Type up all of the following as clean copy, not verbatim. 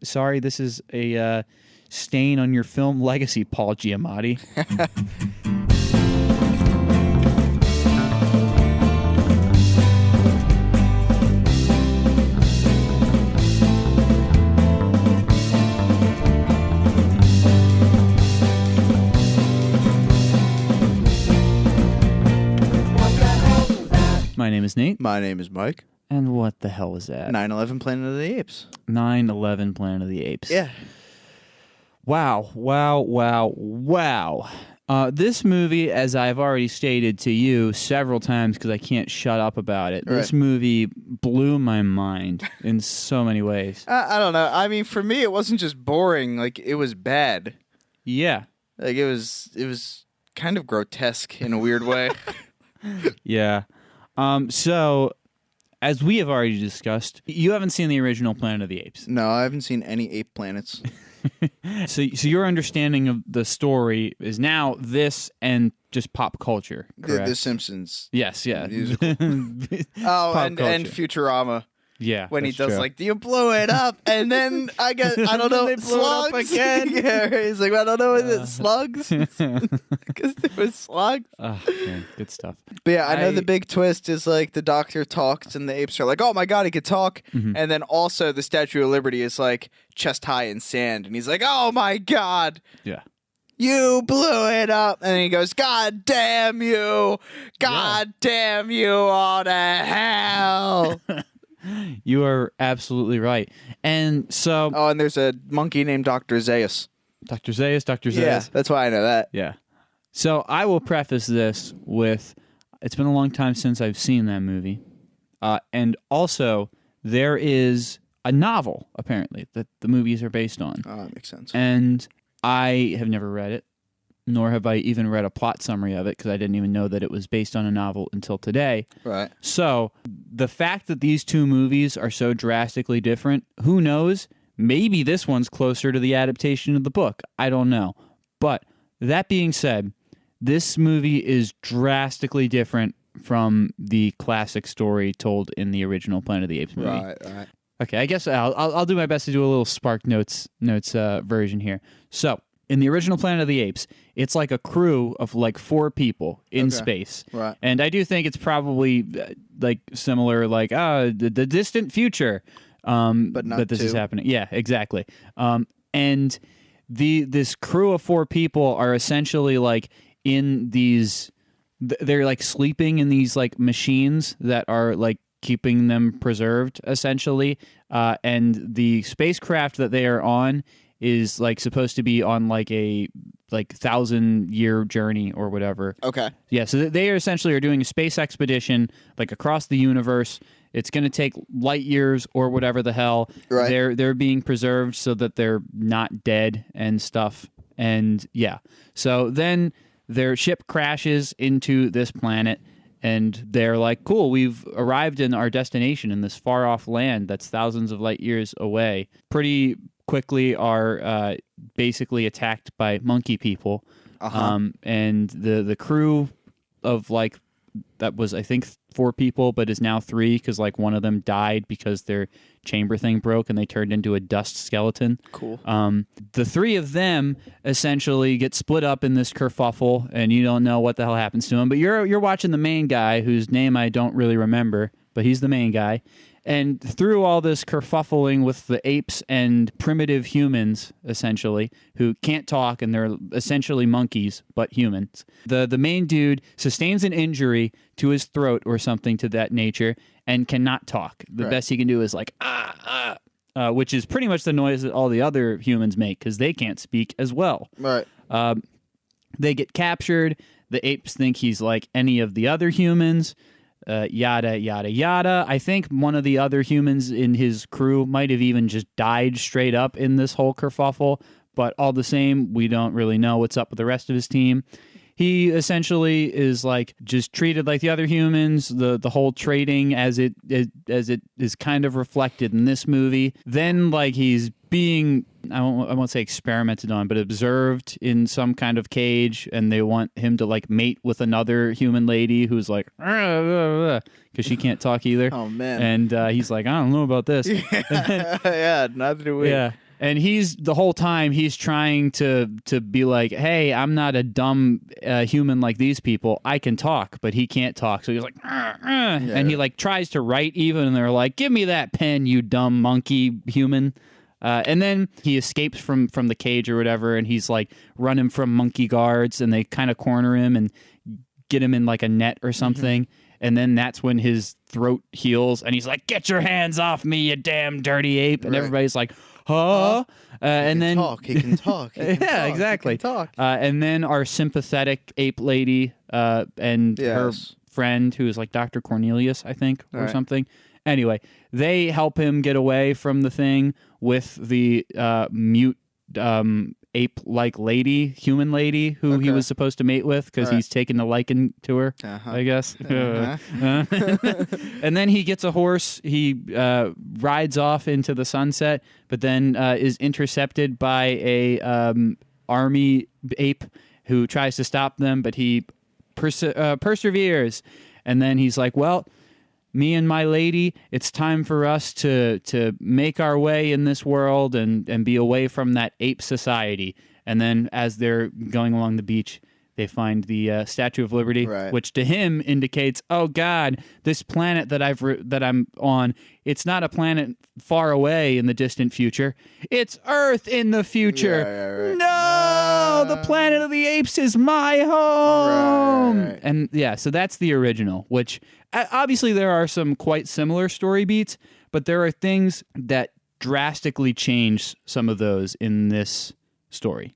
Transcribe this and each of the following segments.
sorry, this is a stain on your film legacy, Paul Giamatti. My name is Nate. My name is Mike. And what the hell was that? 9/11 Planet of the Apes. 9/11 Planet of the Apes. Yeah. Wow. This movie, as I've already stated to you several times because I can't shut up about it, this movie blew my mind in so many ways. I don't know. I mean, for me, it wasn't just boring. Like, it was bad. Yeah. Like, it was kind of grotesque in a weird way. Yeah. So, as we have already discussed, you haven't seen the original Planet of the Apes. No, I haven't seen any ape planets. So your understanding of the story is now this and just pop culture, correct? The Simpsons. Yes, yeah. and Futurama. Yeah, when he does true. like, do you blow it up? And then I don't know, they blow it up again. Yeah, he's like, I don't know, is it slugs? Because there was slugs. Oh, man, good stuff. But yeah, I know the big twist is like the doctor talks and the apes are like, oh my god, he could talk. Mm-hmm. And then also the Statue of Liberty is like chest high in sand. And he's like, oh my god. Yeah. You blew it up. And then he goes, God damn you. God damn you all to hell. You are absolutely right. And so... Oh, and there's a monkey named Dr. Zaius. Dr. Zaius? Yeah, that's why I know that. Yeah. So I will preface this with, it's been a long time since I've seen that movie. And also, there is a novel, apparently, that the movies are based on. Oh, that makes sense. And I have never read it, nor have I even read a plot summary of it, because I didn't even know that it was based on a novel until today. Right. So, the fact that these two movies are so drastically different, who knows? Maybe this one's closer to the adaptation of the book. I don't know. But, that being said, this movie is drastically different from the classic story told in the original Planet of the Apes movie. Right. Okay, I guess I'll do my best to do a little Spark Notes version here. So, in the original Planet of the Apes, it's like a crew of like 4 people in space. Right. And I do think it's probably like similar, like, the distant future. But this is happening. Yeah, exactly. And this crew of 4 people are essentially like in these, they're like sleeping in these like machines that are like keeping them preserved, essentially. And the spacecraft that they are on is like supposed to be on like a 1,000-year journey or whatever. Okay. Yeah, so they essentially are doing a space expedition like across the universe. It's going to take light years or whatever the hell. Right. They're being preserved so that they're not dead and stuff. And yeah, so then their ship crashes into this planet. And they're like, cool, we've arrived in our destination in this far-off land that's thousands of light years away. Pretty quickly are basically attacked by monkey people. And the crew of, like, that was, I think, 4 people, but is now 3 because, like, one of them died because their chamber thing broke and they turned into a dust skeleton. Cool. The 3 of them essentially get split up in this kerfuffle, and you don't know what the hell happens to him. But you're watching the main guy, whose name I don't really remember, but he's the main guy. And through all this kerfuffling with the apes and primitive humans, essentially, who can't talk, and they're essentially monkeys, but humans, the main dude sustains an injury to his throat or something to that nature and cannot talk. The best he can do is like, which is pretty much the noise that all the other humans make, because they can't speak as well. Right. They get captured. The apes think he's like any of the other humans. Yada, yada, yada. I think one of the other humans in his crew might have even just died straight up in this whole kerfuffle, but all the same, we don't really know what's up with the rest of his team. He essentially is like just treated like the other humans, the whole trading as it is kind of reflected in this movie. Then like he's being, I won't say experimented on, but observed in some kind of cage, and they want him to like mate with another human lady who's like, because she can't talk either. Oh man. And he's like, I don't know about this. Yeah, neither do we. Yeah. And the whole time he's trying to be like, hey, I'm not a dumb human like these people. I can talk, but he can't talk. So he's like, and he like tries to write even, and they're like, give me that pen, you dumb monkey human. And then he escapes from the cage or whatever, and he's like running from monkey guards, and they kind of corner him and get him in like a net or something. And then that's when his throat heals, and he's like, get your hands off me, you damn dirty ape. And everybody's like, huh? And then he can talk. Yeah, exactly. He can talk. And then our sympathetic ape lady and her friend, who is like Dr. Cornelius, I think, or something. Anyway, they help him get away from the thing with the mute ape-like lady, human lady, who he was supposed to mate with because he's taken a liking to her, I guess. And then he gets a horse. He rides off into the sunset, but then is intercepted by a army ape who tries to stop them, but he perseveres. And then he's like, well, me and my lady, it's time for us to make our way in this world and be away from that ape society. And then as they're going along the beach, they find the Statue of Liberty, which to him indicates, oh God, this planet that I'm on, it's not a planet far away in the distant future. It's Earth in the future. No, the planet of the apes is my home. And yeah, so that's the original, which obviously there are some quite similar story beats, but there are things that drastically change some of those in this story,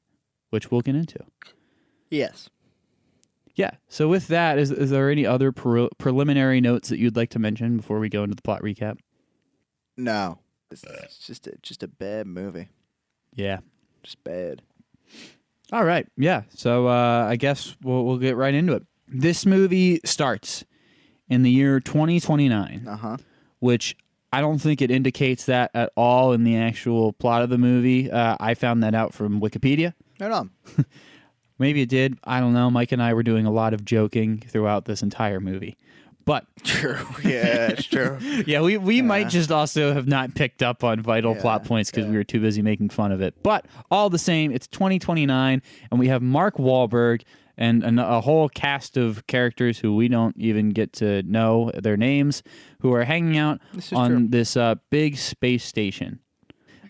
which we'll get into. Yes. Yeah. So with that, is there any other preliminary notes that you'd like to mention before we go into the plot recap? No. It's just a bad movie. Yeah. Just bad. All right. Yeah. So I guess we'll get right into it. This movie starts in the year 2029, which I don't think it indicates that at all in the actual plot of the movie. I found that out from Wikipedia. Right on. Maybe it did. I don't know. Mike and I were doing a lot of joking throughout this entire movie. But true. Yeah, it's true. Yeah, we might just also have not picked up on vital plot points because we were too busy making fun of it. But all the same, it's 2029, and we have Mark Wahlberg and a whole cast of characters who we don't even get to know their names, who are hanging out on this big space station.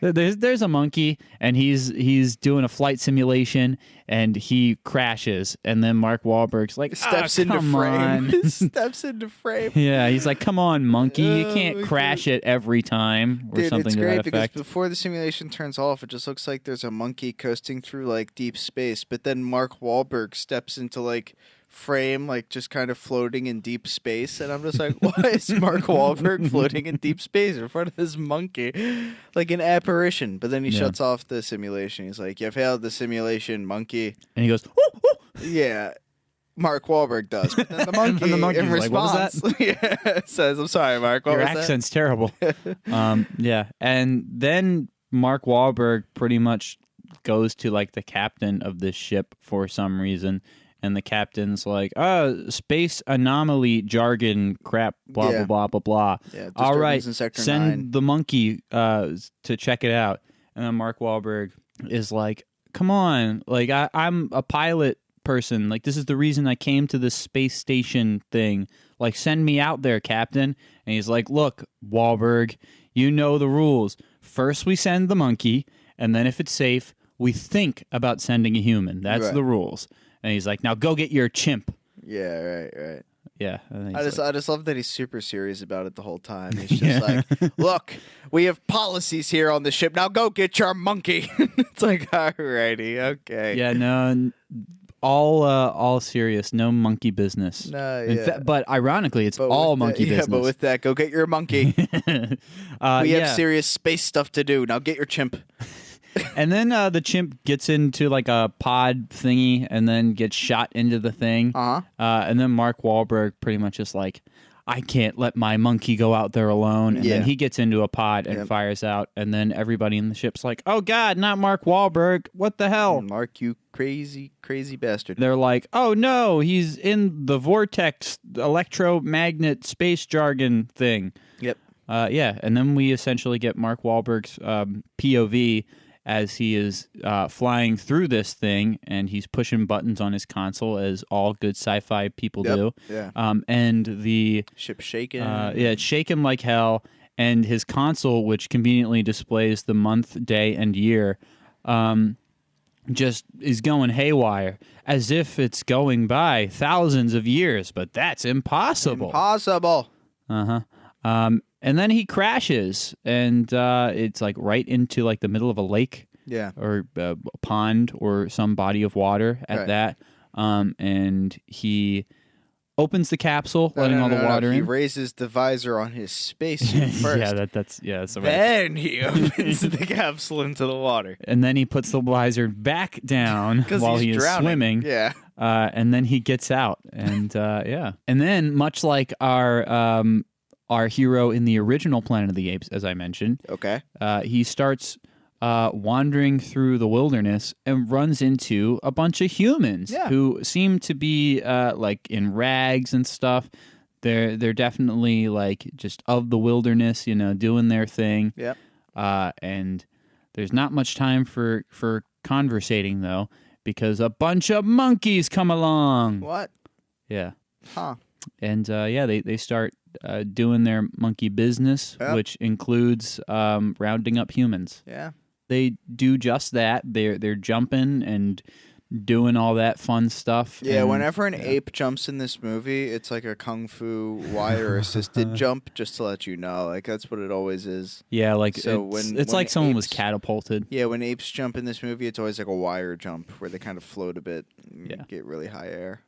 There's a monkey, and he's doing a flight simulation, and he crashes, and then Mark Wahlberg's like, steps into frame. Steps into frame. Yeah, he's like, come on, monkey, you can't crash it every time, or something it's to great that effect. Because before the simulation turns off, it just looks like there's a monkey coasting through like deep space, but then Mark Wahlberg steps into like frame, like just kind of floating in deep space, and I'm just like, why is Mark Wahlberg floating in deep space in front of this monkey like an apparition? But then he shuts off the simulation. He's like, you failed the simulation, monkey. And he goes, woo, woo. Yeah, Mark Wahlberg does, but then the monkey in response says, I'm sorry, Mark, what your was accent's terrible. Yeah, and then Mark Wahlberg pretty much goes to like the captain of this ship for some reason. And the captain's like, oh, space anomaly jargon crap, blah, blah, blah, blah, blah. Yeah, all right, send 9. The monkey to check it out. And then Mark Wahlberg is like, come on, like I'm a pilot person. Like, this is the reason I came to this space station thing. Like, send me out there, Captain. And he's like, look, Wahlberg, you know the rules. First we send the monkey, and then if it's safe, we think about sending a human. That's the rules. And he's like, now go get your chimp. Yeah, right. Yeah. I just love that he's super serious about it the whole time. He's just like, look, we have policies here on the ship. Now go get your monkey. It's like, alrighty, okay. Yeah, no, all serious. No monkey business. No, but ironically, it's all monkey business. Yeah, but with that, go get your monkey. We have serious space stuff to do. Now get your chimp. And then the chimp gets into like a pod thingy and then gets shot into the thing. And then Mark Wahlberg pretty much is like, I can't let my monkey go out there alone. And then he gets into a pod and fires out. And then everybody in the ship's like, oh, God, not Mark Wahlberg. What the hell? Mark, you crazy, crazy bastard. They're like, oh, no, he's in the vortex electromagnet space jargon thing. Yep. Yeah, and then we essentially get Mark Wahlberg's POV as he is flying through this thing, and he's pushing buttons on his console, as all good sci-fi people do. Yeah. And the Ship shaking. it's shaking like hell, and his console, which conveniently displays the month, day, and year, just is going haywire, as if it's going by thousands of years, but that's impossible. Impossible. And then he crashes, and it's like right into like the middle of a lake, or a pond or some body of water at that. And he opens the capsule, letting all the water in. He raises the visor on his spacesuit first. That's the right. Then he opens the capsule into the water, and then he puts the visor back down while he is drowning. swimming. Yeah. And then he gets out, and and then much like our hero in the original Planet of the Apes, as I mentioned, he starts wandering through the wilderness and runs into a bunch of humans who seem to be like in rags and stuff. They're definitely like just of the wilderness, doing their thing. Yep. And there's not much time for conversating though, because a bunch of monkeys come along. What? Yeah. Huh. And they start doing their monkey business, which includes rounding up humans. Yeah. They do just that. They're jumping and doing all that fun stuff. Yeah, and, whenever an ape jumps in this movie, it's like a kung fu wire assisted jump, just to let you know. Like that's what it always is. Yeah, like so it's like someone was catapulted. Yeah, when apes jump in this movie, it's always like a wire jump where they kind of float a bit and get really high air.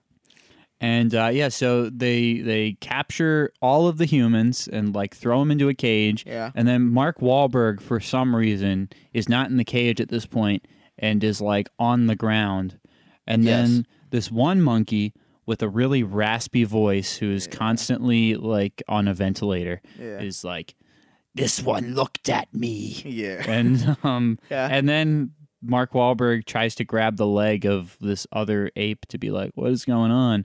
And so they capture all of the humans and like throw them into a cage. Yeah. And then Mark Wahlberg, for some reason, is not in the cage at this point and is like on the ground. And then this one monkey with a really raspy voice who is constantly like on a ventilator is like, "This one looked at me." Yeah. And and then Mark Wahlberg tries to grab the leg of this other ape to be like, "What is going on?"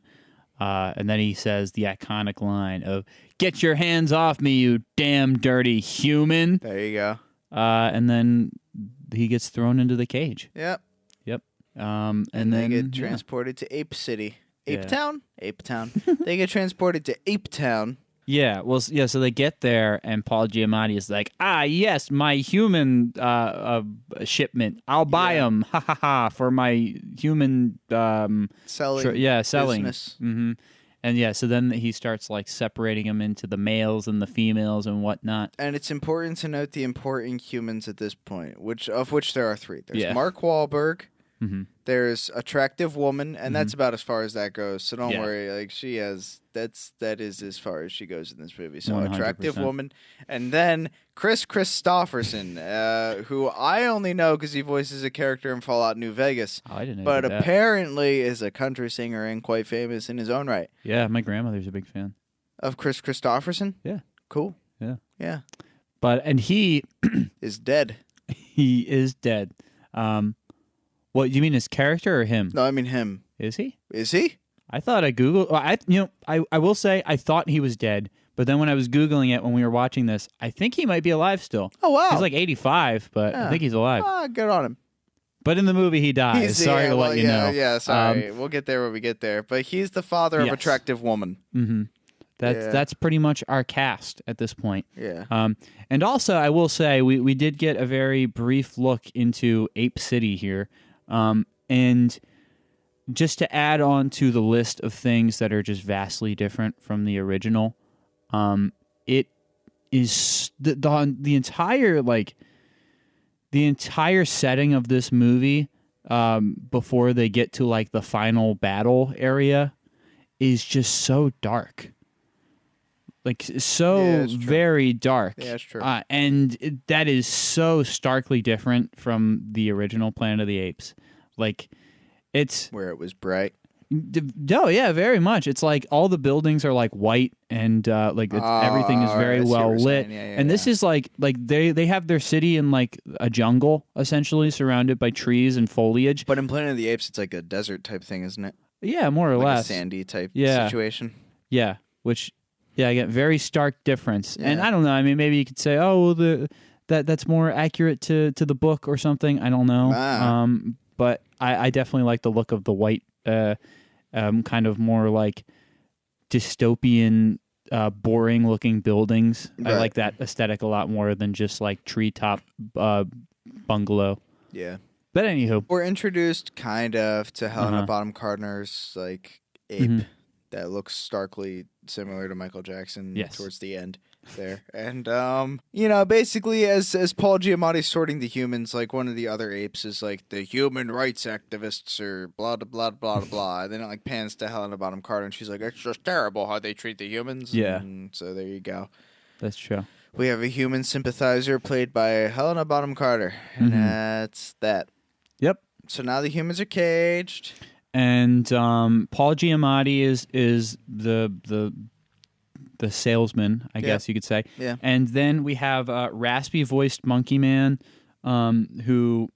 And then he says the iconic line of, "Get your hands off me, you damn dirty human." There you go. And then he gets thrown into the cage. Yep. Yep. And then they get transported to Ape City. Ape Town? Ape Town. They get transported to Ape Town. Yeah, well, so they get there, and Paul Giamatti is like, yes, my human shipment. I'll buy them, ha ha ha, for my human selling. Selling. Business. Mm-hmm. And so then he starts like separating them into the males and the females and whatnot. And it's important to note the important humans at this point, of which there are three. There's Mark Wahlberg. Mm-hmm. There's attractive woman, and that's about as far as that goes. So don't worry. Like that is as far as she goes in this movie. So 100%. Attractive woman, and then Chris Christopherson, who I only know because he voices a character in Fallout New Vegas. Oh, I didn't know. But that. Apparently is a country singer and quite famous in his own right. Yeah, my grandmother's a big fan Of Chris Christopherson. Yeah, cool. Yeah. And he is dead. He is dead. What, you mean his character or him? No, I mean him. Is he? Is he? I thought I Googled. I will say I thought he was dead, but then when I was Googling it when we were watching this, I think he might be alive still. Oh, wow. He's like 85, but I think he's alive. Good on him. But in the movie, he dies. Sorry to let you know. Yeah, sorry. We'll get there when we get there. But he's the father of attractive woman. Mm-hmm. That's pretty much our cast at this point. Yeah. And also, I will say, we did get a very brief look into Ape City here. And just to add on to the list of things that are just vastly different from the original, it is the entire setting of this movie, before they get to like the final battle area, is just so dark. Like, very dark. Yeah, it's true. And that is so starkly different from the original Planet of the Apes. Like, it's... Where it was bright. No, yeah, very much. It's like all the buildings are like white and everything is very well lit. And this is like they have their city in like a jungle, essentially, surrounded by trees and foliage. But in Planet of the Apes, it's like a desert type thing, isn't it? Yeah, more or like less. A sandy type situation. Yeah, which... Yeah, again, very stark difference. Yeah. And I don't know. I mean, maybe you could say, oh, well, that's more accurate to the book or something. I don't know. But I definitely like the look of the white, kind of more like dystopian, boring looking buildings. Right. I like that aesthetic a lot more than just like treetop bungalow. Yeah. But anywho, We're introduced kind of to Helena Bonham Carter's like ape that looks starkly similar to Michael Jackson towards the end there. And basically as Paul Giamatti's sorting the humans, like one of the other apes is like the human rights activists or blah blah blah blah blah. And then it like pans to Helena Bonham Carter and she's like, it's just terrible how they treat the humans. Yeah. And so there you go. That's true. We have a human sympathizer played by Helena Bonham Carter. And that's that. Yep. So now the humans are caged. And Paul Giamatti is the salesman, I guess you could say. Yeah. And then we have raspy voiced Monkey Man, who,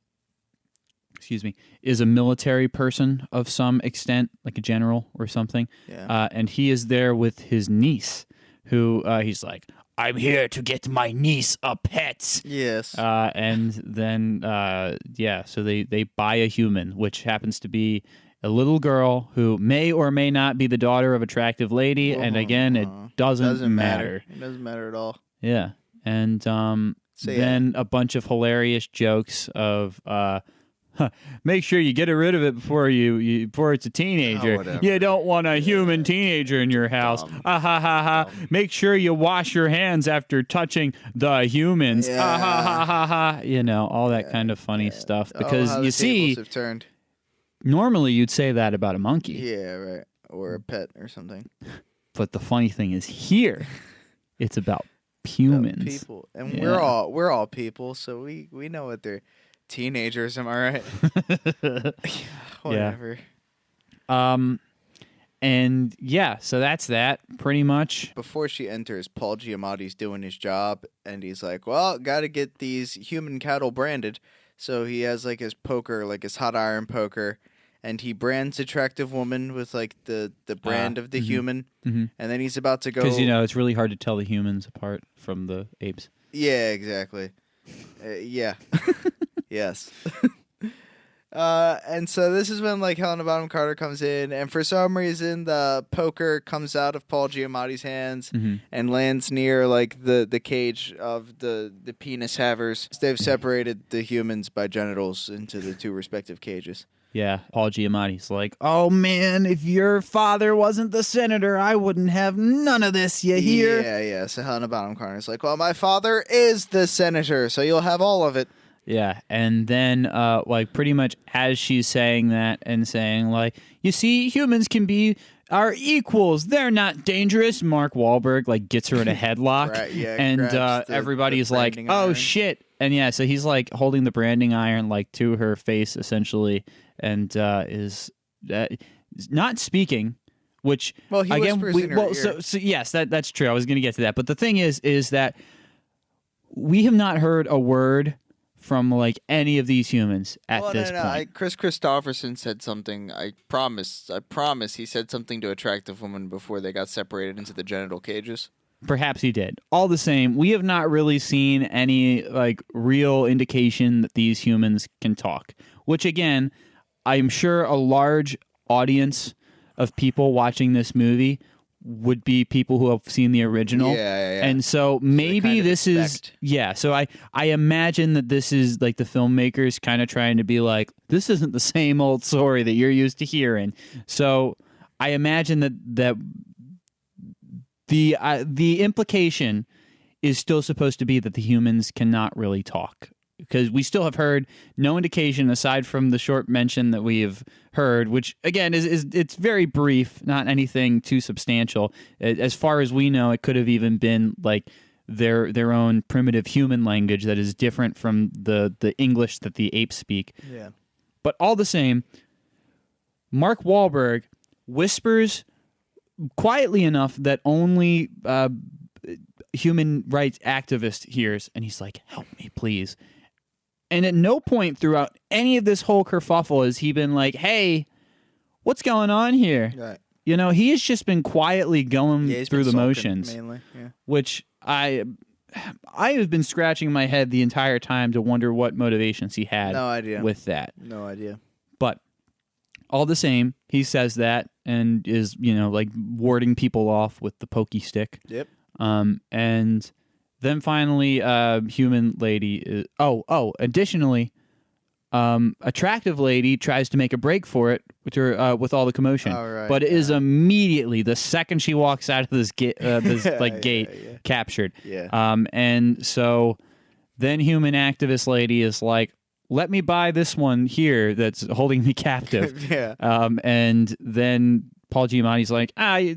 is a military person of some extent, like a general or something. Yeah. And he is there with his niece, who he's like, I'm here to get my niece a pet. Yes. And then, so they buy a human, which happens to be a little girl who may or may not be the daughter of an attractive lady. And again, it doesn't matter. It doesn't matter at all. Yeah. And then a bunch of hilarious jokes of... make sure you get rid of it before before it's a teenager. You don't want a human teenager in your house. Ha ha ha ha. Make sure you wash your hands after touching the humans. Ha ha ha ha ha. You know, all that kind of funny stuff. Because you see, have turned. Normally you'd say that about a monkey. Yeah, right. Or a pet or something. But the funny thing is here, it's about humans. About people. And we're all people, so we know what they're teenagers, am I right? Whatever. And yeah, so that's that pretty much. Before she enters, Paul Giamatti's doing his job, and he's like, well, got to get these human cattle branded. So he has like his poker, like his hot iron poker, and he brands attractive woman with like the brand of the human. And then he's about to go... Because, it's really hard to tell the humans apart from the apes. Yeah, exactly. Yeah. Yes. And so this is when like Helena Bonham Carter comes in, and for some reason the poker comes out of Paul Giamatti's hands and lands near like the cage of the penis havers. They've separated the humans by genitals into the two respective cages. Yeah, Paul Giamatti's like, oh man, if your father wasn't the senator, I wouldn't have none of this, you hear? Yeah. So Helena Bonham Carter's like, well, my father is the senator, so you'll have all of it. Yeah, and then, like, pretty much as she's saying that and saying, like, you see, humans can be our equals. They're not dangerous. Mark Wahlberg, like, gets her in a headlock. Right, yeah, and everybody's like, oh, shit. And, yeah, so he's, like, holding the branding iron, like, to her face, essentially, and is not speaking, which, well, he again, whispers in her ear. So yes, that's true. I was going to get to that. But the thing is that we have not heard a word from like any of these humans at this point. Chris Christopherson said something. I promise. He said something to attractive women before they got separated into the genital cages. Perhaps he did. All the same, we have not really seen any like real indication that these humans can talk. Which again, I'm sure a large audience of people watching this movie would be people who have seen the original. Yeah. And so maybe this is... Yeah, so I imagine that this is like the filmmakers kind of trying to be like, this isn't the same old story that you're used to hearing. So I imagine that the implication is still supposed to be that the humans cannot really talk. Because we still have heard no indication aside from the short mention that we have heard, which again is it's very brief, not anything too substantial. As far as we know, it could have even been like their own primitive human language that is different from the English that the apes speak. Yeah. But all the same, Mark Wahlberg whispers quietly enough that only human rights activist hears, and he's like, "Help me, please." And at no point throughout any of this whole kerfuffle has he been like, hey, what's going on here? Right. You know, he has just been quietly going Yeah, he's through been the sulking, motions, mainly. Yeah. which I have been scratching my head the entire time to wonder what motivations he had No idea. with that. No idea. But all the same, he says that and is, you know, like warding people off with the pokey stick. Yep. And then finally, human lady. Additionally, attractive lady tries to make a break for it with all the commotion, Right, but is immediately the second she walks out of this gate, gate, captured. Yeah. And so then human activist lady is like, "Let me buy this one here that's holding me captive." Yeah. And then Paul Giamatti's like,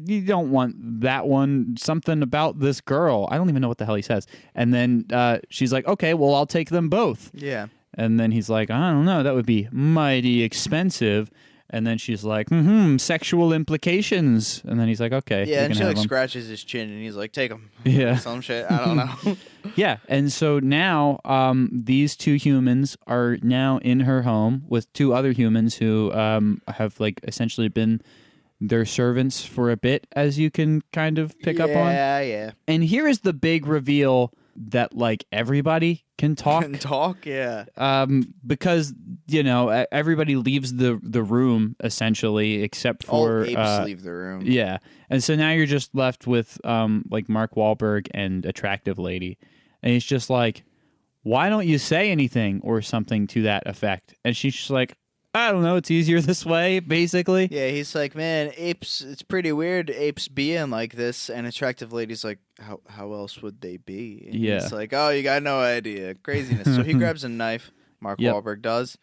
you don't want that one. Something about this girl. I don't even know what the hell he says. And then she's like, "Okay, well, I'll take them both." Yeah. And then he's like, "I don't know, that would be mighty expensive." And then she's like, sexual implications. And then he's like, "Okay." Yeah, you and can she have like them. scratches his chin, and he's like, "Take him." Yeah. Some shit. I don't know. Yeah, and so now these two humans are now in her home with two other humans who have like essentially been their servants for a bit, as you can kind of pick up on. Yeah. And here is the big reveal that like everybody can talk. Can talk. Yeah. Because you know everybody leaves the room essentially except for All apes leave the room. Yeah, and so now you're just left with like Mark Wahlberg and attractive lady, and he's just like, "Why don't you say anything or something to that effect?" And she's just like, "I don't know, it's easier this way," basically. Yeah, he's like, "Man, apes, it's pretty weird apes being like this." And attractive lady's like, how else would they be? And Yeah. he's like, "Oh, you got no idea. Craziness." So he grabs a knife, Mark Yep. Wahlberg does,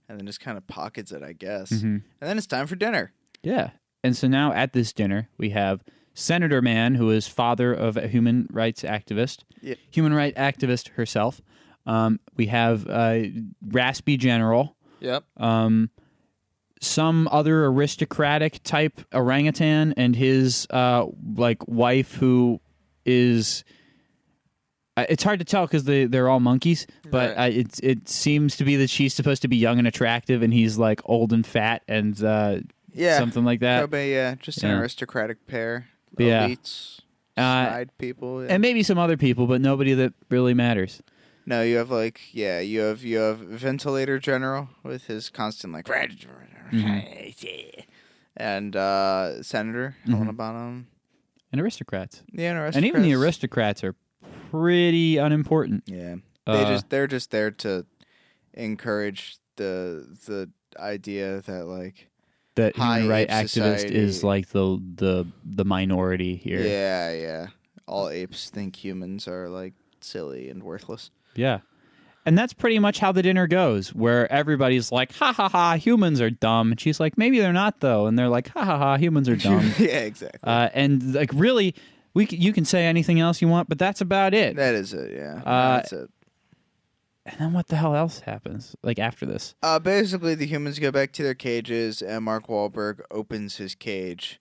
and then just kind of pockets it, I guess. Mm-hmm. And then it's time for dinner. Yeah. And so now at this dinner, we have Senator Man, who is father of a human rights activist, human rights activist herself. We have Raspy General. Yep. Some other aristocratic type orangutan and his like wife, who is it's hard to tell because they're all monkeys, but Right. it seems to be that she's supposed to be young and attractive, and he's like old and fat and something like that. Probably, just an Yeah. aristocratic pair. Yeah. Elites, snide people. Yeah. And maybe some other people, but nobody that really matters. No, you have you have Ventilator General with his constant like, and Senator Helena Bonham. And aristocrats. Yeah, and And even the aristocrats are pretty unimportant. Yeah, they're just there to encourage the idea that like That high human rights ape activist society- is like the minority here. yeah, all apes think humans are like silly and worthless. Yeah. And that's pretty much how the dinner goes, where everybody's like, "Ha ha ha, humans are dumb." And she's like, "Maybe they're not though." And they're like, "Ha ha ha, humans are dumb." Yeah, exactly. And like really, you can say anything else you want, but that's about it. That is it. Yeah, that's it. And then what the hell else happens like after this? Basically, the humans go back to their cages, and Mark Wahlberg opens his cage.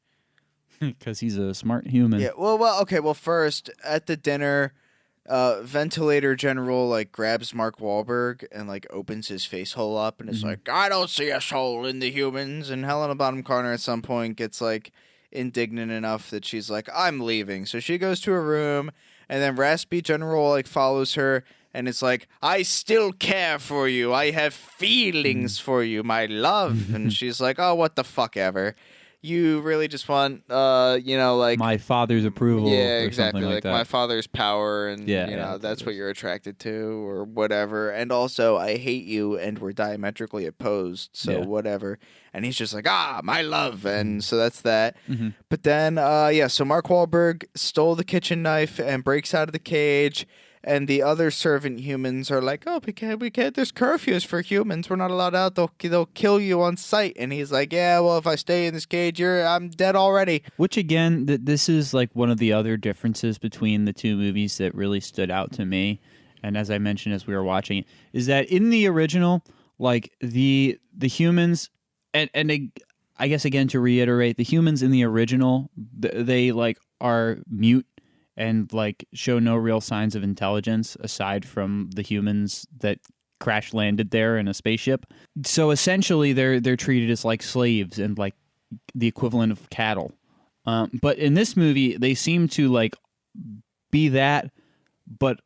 Because he's a smart human. Yeah. Well. Okay. Well, first at the dinner, Ventilator General like grabs Mark Wahlberg and like opens his face hole up and is like, "I don't see a soul in the humans." And Helena Bonham Carter at some point gets like indignant enough that she's like, "I'm leaving." So she goes to her room, and then Raspy General like follows her. And it's like, "I still care for you. I have feelings for you, my love." And she's like, "Oh, what the fuck ever. You really just want, like My father's approval. yeah, or exactly. Something like that. My father's power, and Yeah, that's what you're attracted to, or whatever. And also, I hate you, and we're diametrically opposed, so Yeah. whatever. And he's just like, my love, and so that's that. Mm-hmm. But then, so Mark Wahlberg stole the kitchen knife and breaks out of the cage. And the other servant humans are like, "Oh, we can't. There's curfews for humans. We're not allowed out. They'll kill you on sight." And he's like, "Yeah, well, if I stay in this cage, I'm dead already." Which again, this is like one of the other differences between the two movies that really stood out to me. And as I mentioned as we were watching it, is that in the original, like the humans, and I guess again to reiterate, the humans in the original, they like are mute and like show no real signs of intelligence aside from the humans that crash landed there in a spaceship. So essentially they're treated as like slaves and like the equivalent of cattle. But in this movie, they seem to like be that, but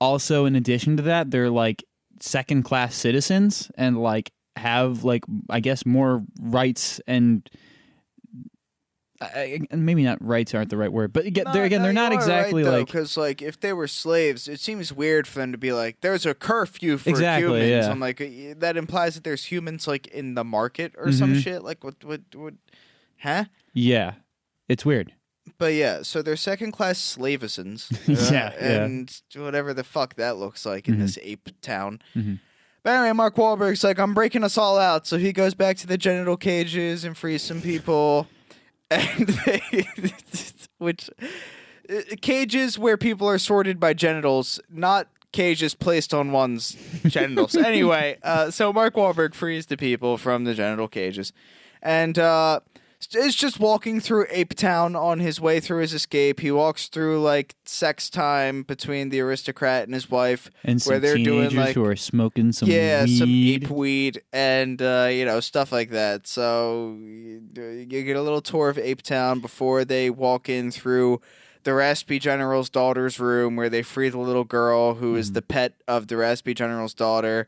also in addition to that, they're like second class citizens and like have like I guess more rights and maybe not rights aren't the right word, but they're not exactly right, like because like if they were slaves, it seems weird for them to be like there's a curfew for Exactly, humans. yeah. I'm like that implies that there's humans like in the market or some shit. Like what? Huh? yeah, it's weird. But yeah, so they're second class slavesons. Yeah, and whatever the fuck that looks like in this ape town. Mm-hmm. But anyway, Mark Wahlberg's like, I'm breaking us all out. So he goes back to the genital cages and frees some people. And cages where people are sorted by genitals, not cages placed on one's genitals. Anyway, so Mark Wahlberg frees the people from the genital cages. And, is just walking through Ape Town on his way through his escape. He walks through like sex time between the aristocrat and his wife, And some where they're teenagers doing like who are smoking some some weed. ape weed and stuff like that. So you get a little tour of Ape Town before they walk in through the Raspy General's daughter's room, where they free the little girl who is the pet of the Raspy General's daughter.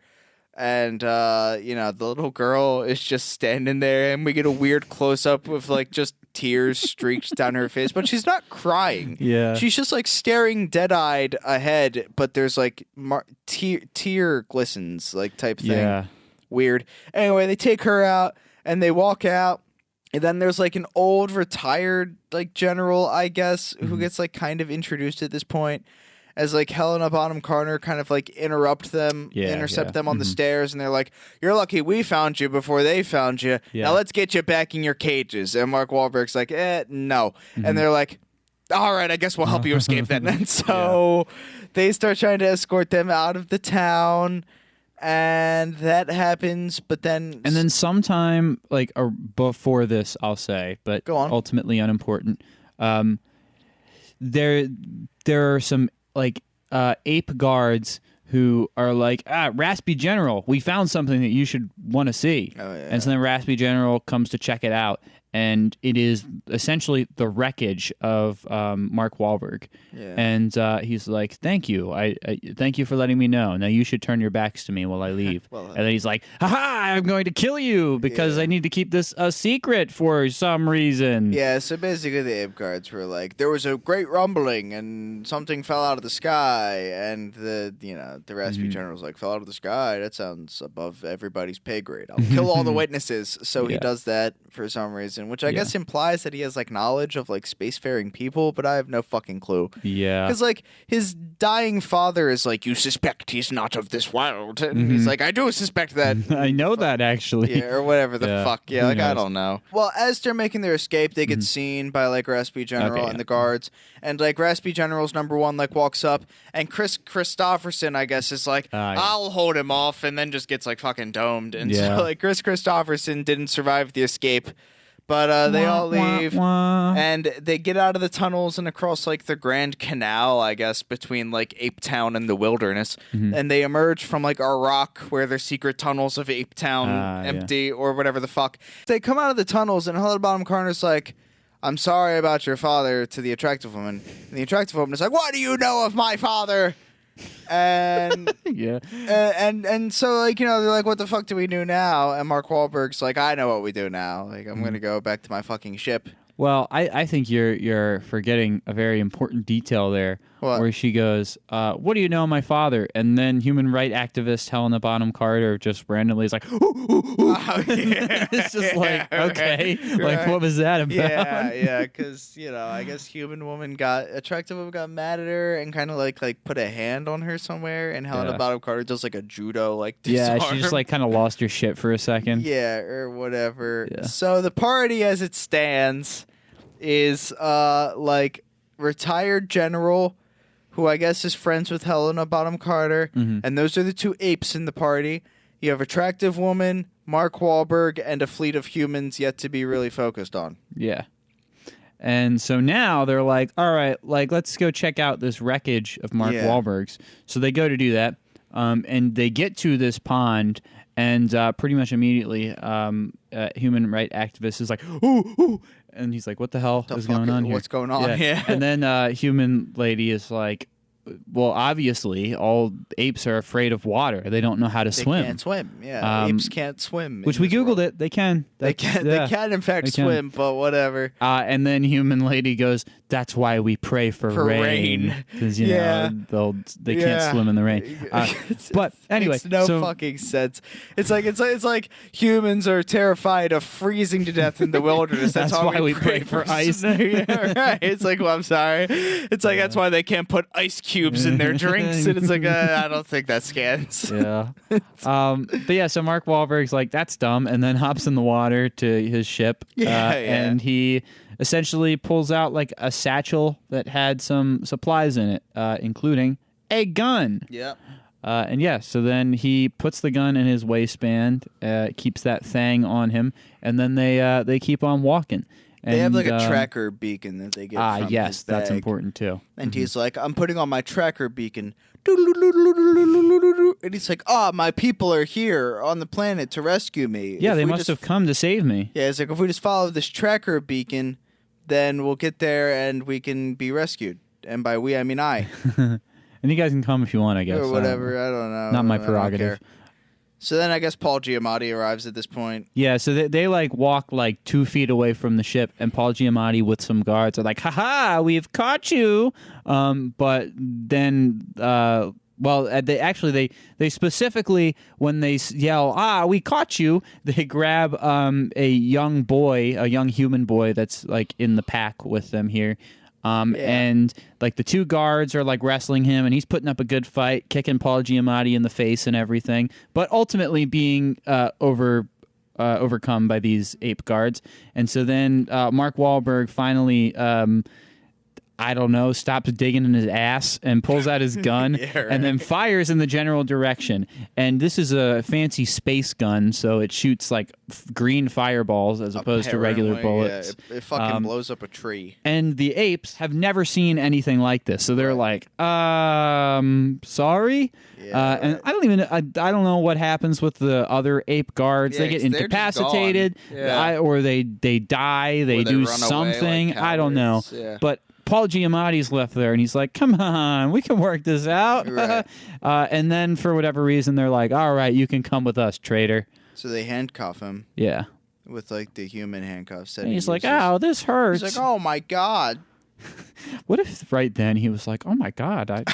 And, the little girl is just standing there, and we get a weird close-up with, like, just tears streaked down her face. But she's not crying. Yeah. She's just, like, staring dead-eyed ahead, but there's, like, tear glistens, like, type thing. Yeah. Weird. Anyway, they take her out, and they walk out. And then there's, like, an old retired, like, general, I guess, who gets, like, kind of introduced at this point. As like Helena Bonham Carter kind of like intercept them on the stairs, and they're like, "You're lucky we found you before they found you. Yeah. Now let's get you back in your cages." And Mark Wahlberg's like, no. And they're like, "All right, I guess we'll help you escape then." And so they start trying to escort them out of the town, and that happens. But then sometime like before this, I'll say, but Go on. ultimately unimportant. There are some like ape guards who are like, Raspy General, we found something that you should want to see. Oh, yeah. And so then Raspy General comes to check it out, and it is essentially the wreckage of Mark Wahlberg. Yeah. And he's like, thank you. I thank you for letting me know. Now you should turn your backs to me while I leave. And then he's like, ha! I'm going to kill you because I need to keep this a secret for some reason. Yeah, so basically the ape guards were like, there was a great rumbling and something fell out of the sky, and the Raspy General's like, fell out of the sky? That sounds above everybody's pay grade. I'll kill all the witnesses. So he does that for some reason, which I guess implies that he has like knowledge of like spacefaring people, but I have no fucking clue. Yeah. Because like his dying father is like, you suspect he's not of this world, and he's like, I do suspect that. I know that actually. Yeah, or whatever the fuck. Yeah, like I knows? don't know. Well, as they're making their escape, they get seen by like Raspy General and the guards, and like Raspy General's number one like walks up, and Chris Christopherson, I guess, is like, I'll hold him off, and then just gets like fucking domed, and so like Chris Christopherson didn't survive the escape. But they all leave, and they get out of the tunnels and across, like, the Grand Canal, I guess, between, like, Ape Town and the wilderness. And they emerge from, like, a rock where there's secret tunnels of Ape Town empty or whatever the fuck. They come out of the tunnels, and Helena Bonham Carter's like, I'm sorry about your father, to the attractive woman. And the attractive woman is like, what do you know of my father? And and so like they're like, what the fuck do we do now? And Mark Wahlberg's like, I know what we do now. Like I'm gonna go back to my fucking ship. Well, I think you're forgetting a very important detail there, where she goes, "What do you know of my father?" And then human rights activist Helena Bonham Carter just randomly is like, it's just like, okay, like what was that about? Yeah, because I guess attractive woman got mad at her and kind of like put a hand on her somewhere, and Helena Bonham Carter does like a judo like disarm. Yeah, she just like kind of lost her shit for a second. Yeah, or whatever. Yeah. So the party as it stands is like retired general who I guess is friends with Helena Bonham Carter, and those are the two apes in the party. You have attractive woman, Mark Wahlberg, and a fleet of humans yet to be really focused on. Yeah. And so now they're like, all right, like let's go check out this wreckage of Mark Wahlberg's. So they go to do that, and they get to this pond, And pretty much immediately, human right activist is like, ooh, ooh. And he's like, what the hell is going on here? What's going on? Yeah. And then human lady is like, well, obviously, all apes are afraid of water. They don't know how to swim. They can't swim. Yeah, apes can't swim. Which we Googled it. They can. They can, in fact, swim, but whatever. And then human lady goes, that's why we pray for rain. Because, you know, they can't swim in the rain. But anyway. Makes no fucking sense. It's like humans are terrified of freezing to death in the wilderness. That's why we pray for ice. Yeah, right. It's like, well, I'm sorry. It's like, that's why they can't put ice cubes in their drinks. And it's like, I don't think that scans. Yeah. But yeah, so Mark Wahlberg's like, that's dumb. And then hops in the water to his ship. And he essentially pulls out like a satchel that had some supplies in it, including a gun. Yep. So then he puts the gun in his waistband, keeps that thing on him, and then they keep on walking. And, they have like a tracker beacon that they get from his bag. That's important too. And he's like, I'm putting on my tracker beacon. And he's like, my people are here on the planet to rescue me. Yeah, they must have come to save me. Yeah, it's like, if we just follow this tracker beacon, then we'll get there and we can be rescued. And by we, I mean I. And you guys can come if you want, I guess. Or whatever, I don't know. Not my prerogative. So then I guess Paul Giamatti arrives at this point. Yeah, so they like walk like 2 feet away from the ship, and Paul Giamatti with some guards are like, "Ha, we've caught you!" But then, they specifically, when they yell, "We caught you!" they grab a young human boy that's like in the pack with them here. And like the 2 guards are like wrestling him, and he's putting up a good fight, kicking Paul Giamatti in the face and everything, but ultimately being overcome by these ape guards. And so then Mark Wahlberg finally stops digging in his ass and pulls out his gun and then fires in the general direction. And this is a fancy space gun, so it shoots like green fireballs as opposed to regular bullets. Yeah, it fucking blows up a tree. And the apes have never seen anything like this, so they're like, sorry? And I don't know what happens with the other ape guards. They get incapacitated, or they die, they do something. Like I don't know. Yeah. But Paul Giamatti's left there, and he's like, come on, we can work this out. Right. And then for whatever reason, they're like, all right, you can come with us, traitor. So they handcuff him. Yeah. With like the human handcuffs. And he's like, ow, this hurts. He's like, oh my God. What if right then he was like, oh my God, I'm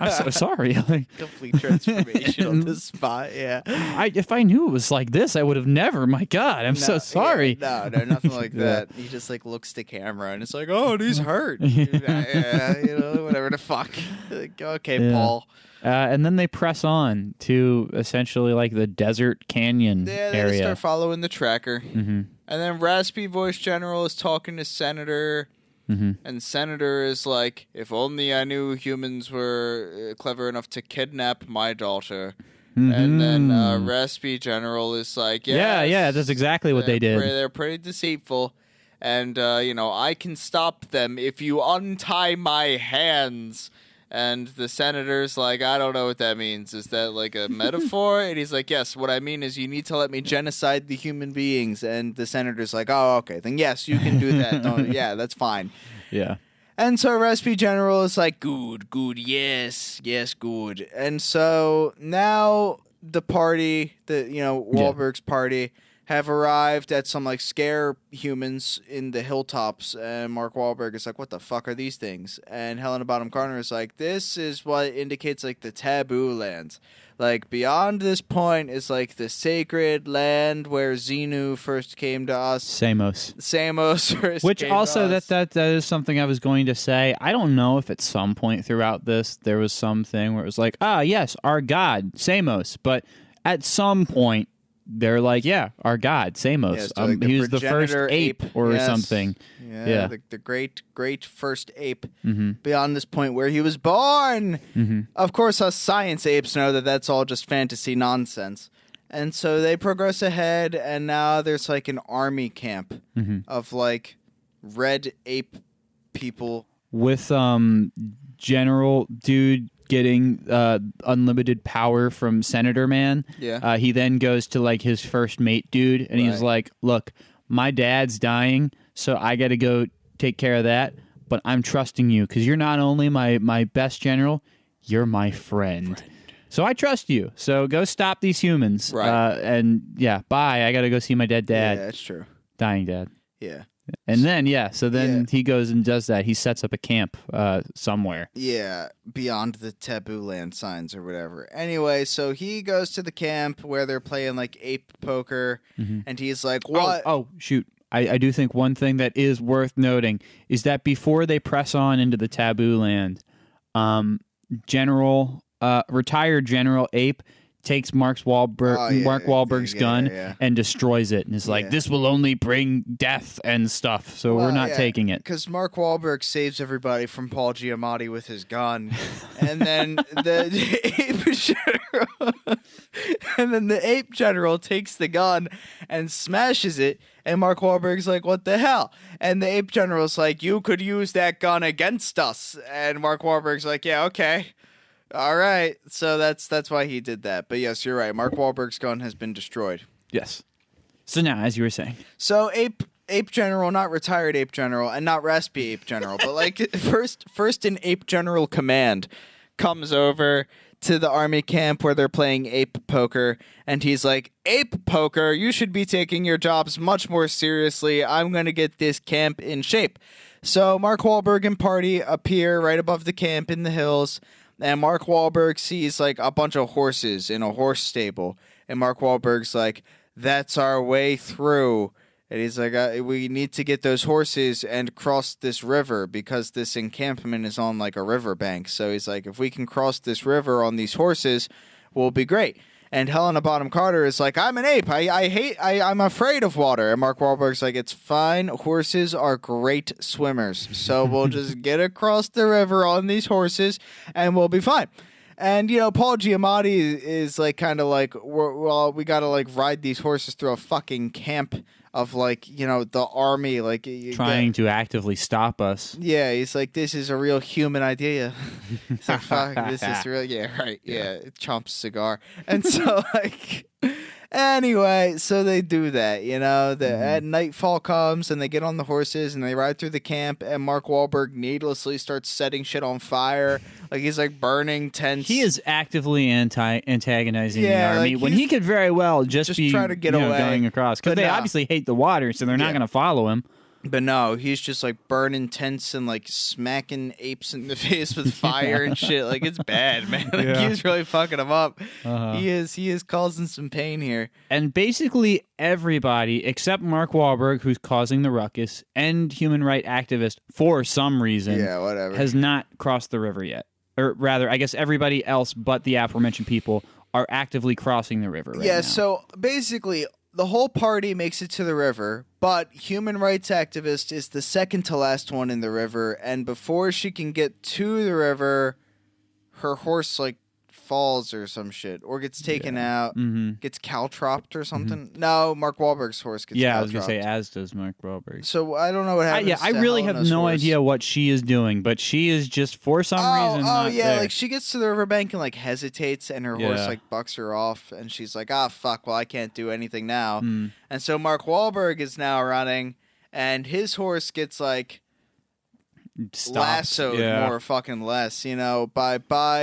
so sorry. Complete transformation on the spot, yeah. If I knew it was like this, I would have never. My God, I'm so sorry. Yeah, no, nothing like that. He just like looks to camera and it's like, oh, these hurt. Whatever the fuck. Like, okay, Paul. And then they press on to essentially like the desert canyon area. They start following the tracker. Mm-hmm. And then Raspy Voice General is talking to Senator. Mm-hmm. And Senator is like, if only I knew humans were clever enough to kidnap my daughter. Mm-hmm. And then Raspy General is like, yeah, that's exactly what they did. They're pretty deceitful. And, I can stop them if you untie my hands. And the senator's like, I don't know what that means. Is that like a metaphor? And he's like, yes, what I mean is you need to let me genocide the human beings. And the senator's like, oh, okay, then yes, you can do that. Yeah, that's fine. Yeah. And so Raspy General is like, good, yes, good. And so now the party, Wahlberg's party, have arrived at some like scare humans in the hilltops, and Mark Wahlberg is like, what the fuck are these things? And Helena Bonham Carter is like, this is what indicates like the taboo lands. Like beyond this point is like the sacred land where Xenu first came to us. Samos first Which came also to us. that is something I was going to say. I don't know if at some point throughout this there was something where it was like, yes, our god, Samos. But at some point they're like, yeah, our god, Samos. Yeah, like he was the first ape or something. Yeah. The great first ape beyond this point where he was born. Mm-hmm. Of course, us science apes know that that's all just fantasy nonsense. And so they progress ahead, and now there's like an army camp of like red ape people. With General Dude getting unlimited power from Senator Man, Yeah. he then goes to like his first mate dude, and he's Right. like, "Look, my dad's dying, so I got to go take care of that. But I'm trusting you because you're not only my best general, you're my friend. So I trust you. So go stop these humans. Right. And yeah, bye. I got to go see my dead dad, Yeah, that's true. dying dad." Yeah. And then he goes and does that. He sets up a camp somewhere. Yeah, beyond the taboo land signs or whatever. Anyway, so he goes to the camp where they're playing like ape poker, and he's like, "What?" Oh, shoot. I do think one thing that is worth noting is that before they press on into the taboo land, retired General Ape takes Mark Wahlberg's gun and destroys it, and is like, "This will only bring death and stuff, so we're not taking it." Because Mark Wahlberg saves everybody from Paul Giamatti with his gun, and then the ape general takes the gun and smashes it, and Mark Wahlberg's like, "What the hell?" And the ape general's like, "You could use that gun against us," and Mark Wahlberg's like, "Yeah, okay." All right, so that's why he did that. But yes, you're right. Mark Wahlberg's gun has been destroyed. Yes. So now, as you were saying, so Ape General, not retired Ape General, and not raspy Ape General, but like first in Ape General command, comes over to the army camp where they're playing ape poker, and he's like, "Ape poker, you should be taking your jobs much more seriously. I'm gonna get this camp in shape." So Mark Wahlberg and party appear right above the camp in the hills. And Mark Wahlberg sees like a bunch of horses in a horse stable. And Mark Wahlberg's like, "That's our way through." And he's like, "We need to get those horses and cross this river because this encampment is on like a riverbank." So he's like, "If we can cross this river on these horses, we'll be great." And Helena Bonham Carter is like, "I'm an ape. I'm afraid of water." And Mark Wahlberg's like, "It's fine. Horses are great swimmers. So we'll just get across the river on these horses and we'll be fine." And, Paul Giamatti is like, kind of like, we got to like ride these horses through a fucking camp of like, the army, like trying to actively stop us. Yeah, he's like, "This is a real human idea." He's like, "Fuck, this is real." Yeah, right. Yeah, chomps cigar. And so like, anyway, so they do that, at nightfall comes and they get on the horses and they ride through the camp, and Mark Wahlberg needlessly starts setting shit on fire. Like he's like burning tents. He is actively antagonizing the army like when he could very well just be try to get away, going across, because they obviously hate the water, so they're not going to follow him. But no, he's just like burning tents and like smacking apes in the face with fire and shit. Like it's bad, man. Like he's really fucking them up. He is causing some pain here. And basically everybody except Mark Wahlberg, who's causing the ruckus, and human rights activist for some reason, has not crossed the river yet. Or rather, I guess everybody else but the aforementioned people are actively crossing the river right now. So basically the whole party makes it to the river, but human rights activist is the second to last one in the river, and before she can get to the river, her horse like falls or some shit, or gets taken out, gets caltropped or something. No, Mark Wahlberg's horse gets caltropped. I was gonna say, as does Mark Wahlberg. So I don't know what happens. I really have no idea what she is doing, but she is just for some reason not there. Like she gets to the riverbank and like hesitates, and her horse like bucks her off, and she's like, "Ah, fuck, well I can't do anything now." And so Mark Wahlberg is now running, and his horse gets like lassoed more fucking less, by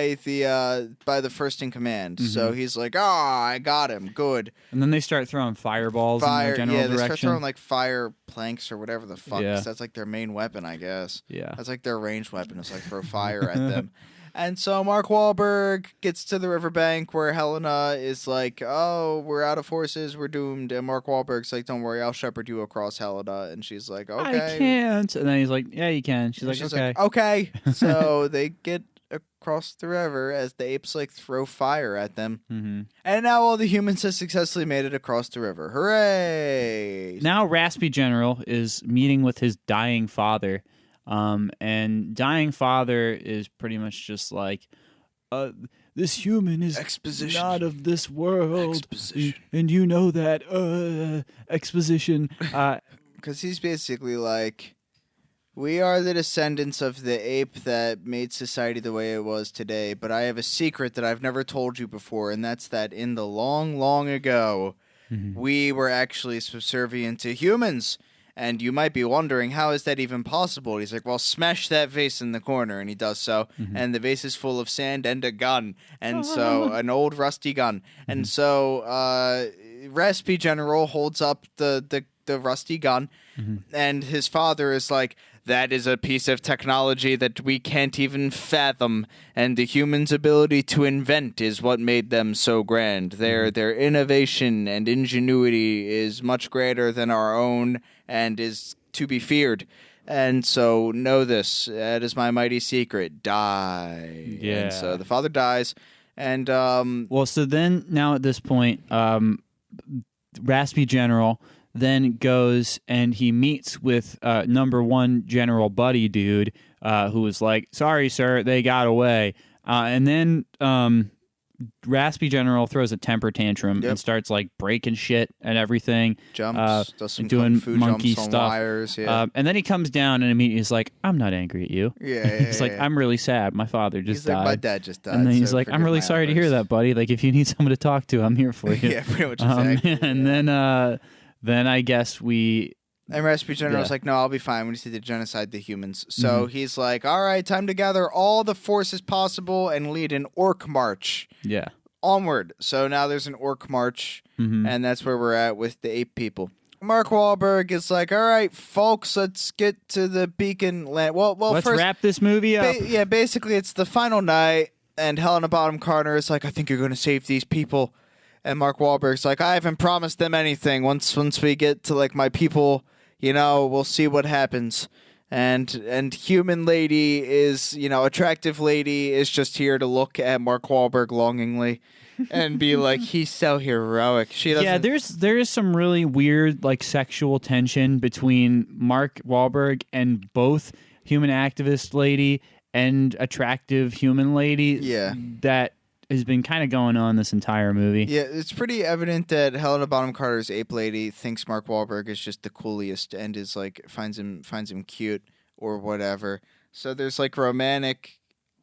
the first in command. So he's like, I got him, good. And then they start throwing fireballs in the general direction. They start throwing like fire planks or whatever the fuck. That's like their main weapon, I guess. That's like their ranged weapon. It's like throw fire at them. And so Mark Wahlberg gets to the riverbank where Helena is like, "Oh, we're out of horses, we're doomed." And Mark Wahlberg's like, "Don't worry, I'll shepherd you across, Helena." And she's like, "Okay." "I can't." And then he's like, "Yeah, you can." She's like, "Okay." Okay. So they get across the river as the apes like throw fire at them. And now all the humans have successfully made it across the river. Hooray! Now Raspy General is meeting with his dying father. And dying father is pretty much just like, this human is not of this world. Exposition. And you know that, exposition. Because he's basically like, We are the descendants of the ape that made society the way it was today, but I have a secret that I've never told you before, and that's that in the long, long ago, we were actually subservient to humans. And you might be wondering, how is that even possible? He's like, well, smash that vase in the corner. And he does so. And the vase is full of sand and a gun. And so, an old rusty gun. And so, Raspy General holds up the rusty gun. And his father is like, that is a piece of technology that we can't even fathom, and the humans' ability to invent is what made them so grand. Their innovation and ingenuity is much greater than our own and is to be feared. And so know this, that is my mighty secret. Die. Yeah. And so the father dies, and Well, so then now at this point, Raspy General then goes and he meets with number one General Buddy dude, who was like, sorry, sir, they got away. And then Raspy General throws a temper tantrum and starts like breaking shit and everything. jumps, does some doing kung fu monkey jumps on stuff. wires. And then he comes down and immediately he's like, I'm not angry at you. He's like, I'm really sad. My father just He's died. like, my dad just died. And then he's so like, I'm forgive really my sorry to hear outburst." that, buddy. Like, if you need someone to talk to, I'm here for you. Yeah, pretty much exactly. And then I guess we... And Raspy General's like, no, I'll be fine. We just need to genocide the humans. So he's like, all right, time to gather all the forces possible and lead an orc march Yeah. onward. So now there's an orc march, and that's where we're at with the ape people. Mark Wahlberg is like, all right, folks, let's get to the beacon land. Well, Let's first, wrap this movie up. basically it's the final night, and Helena Bonham Carter is like, I think you're going to save these people. And Mark Wahlberg's like, I haven't promised them anything. Once we get to like my people, we'll see what happens. And human lady is, attractive lady is just here to look at Mark Wahlberg longingly and be like, he's so heroic. She doesn't. Yeah, there is some really weird like sexual tension between Mark Wahlberg and both human activist lady and attractive human lady. Yeah. That has been kind of going on this entire movie. Yeah, it's pretty evident that Helena Bonham Carter's ape lady thinks Mark Wahlberg is just the coolest and is like finds him cute or whatever. So there's like romantic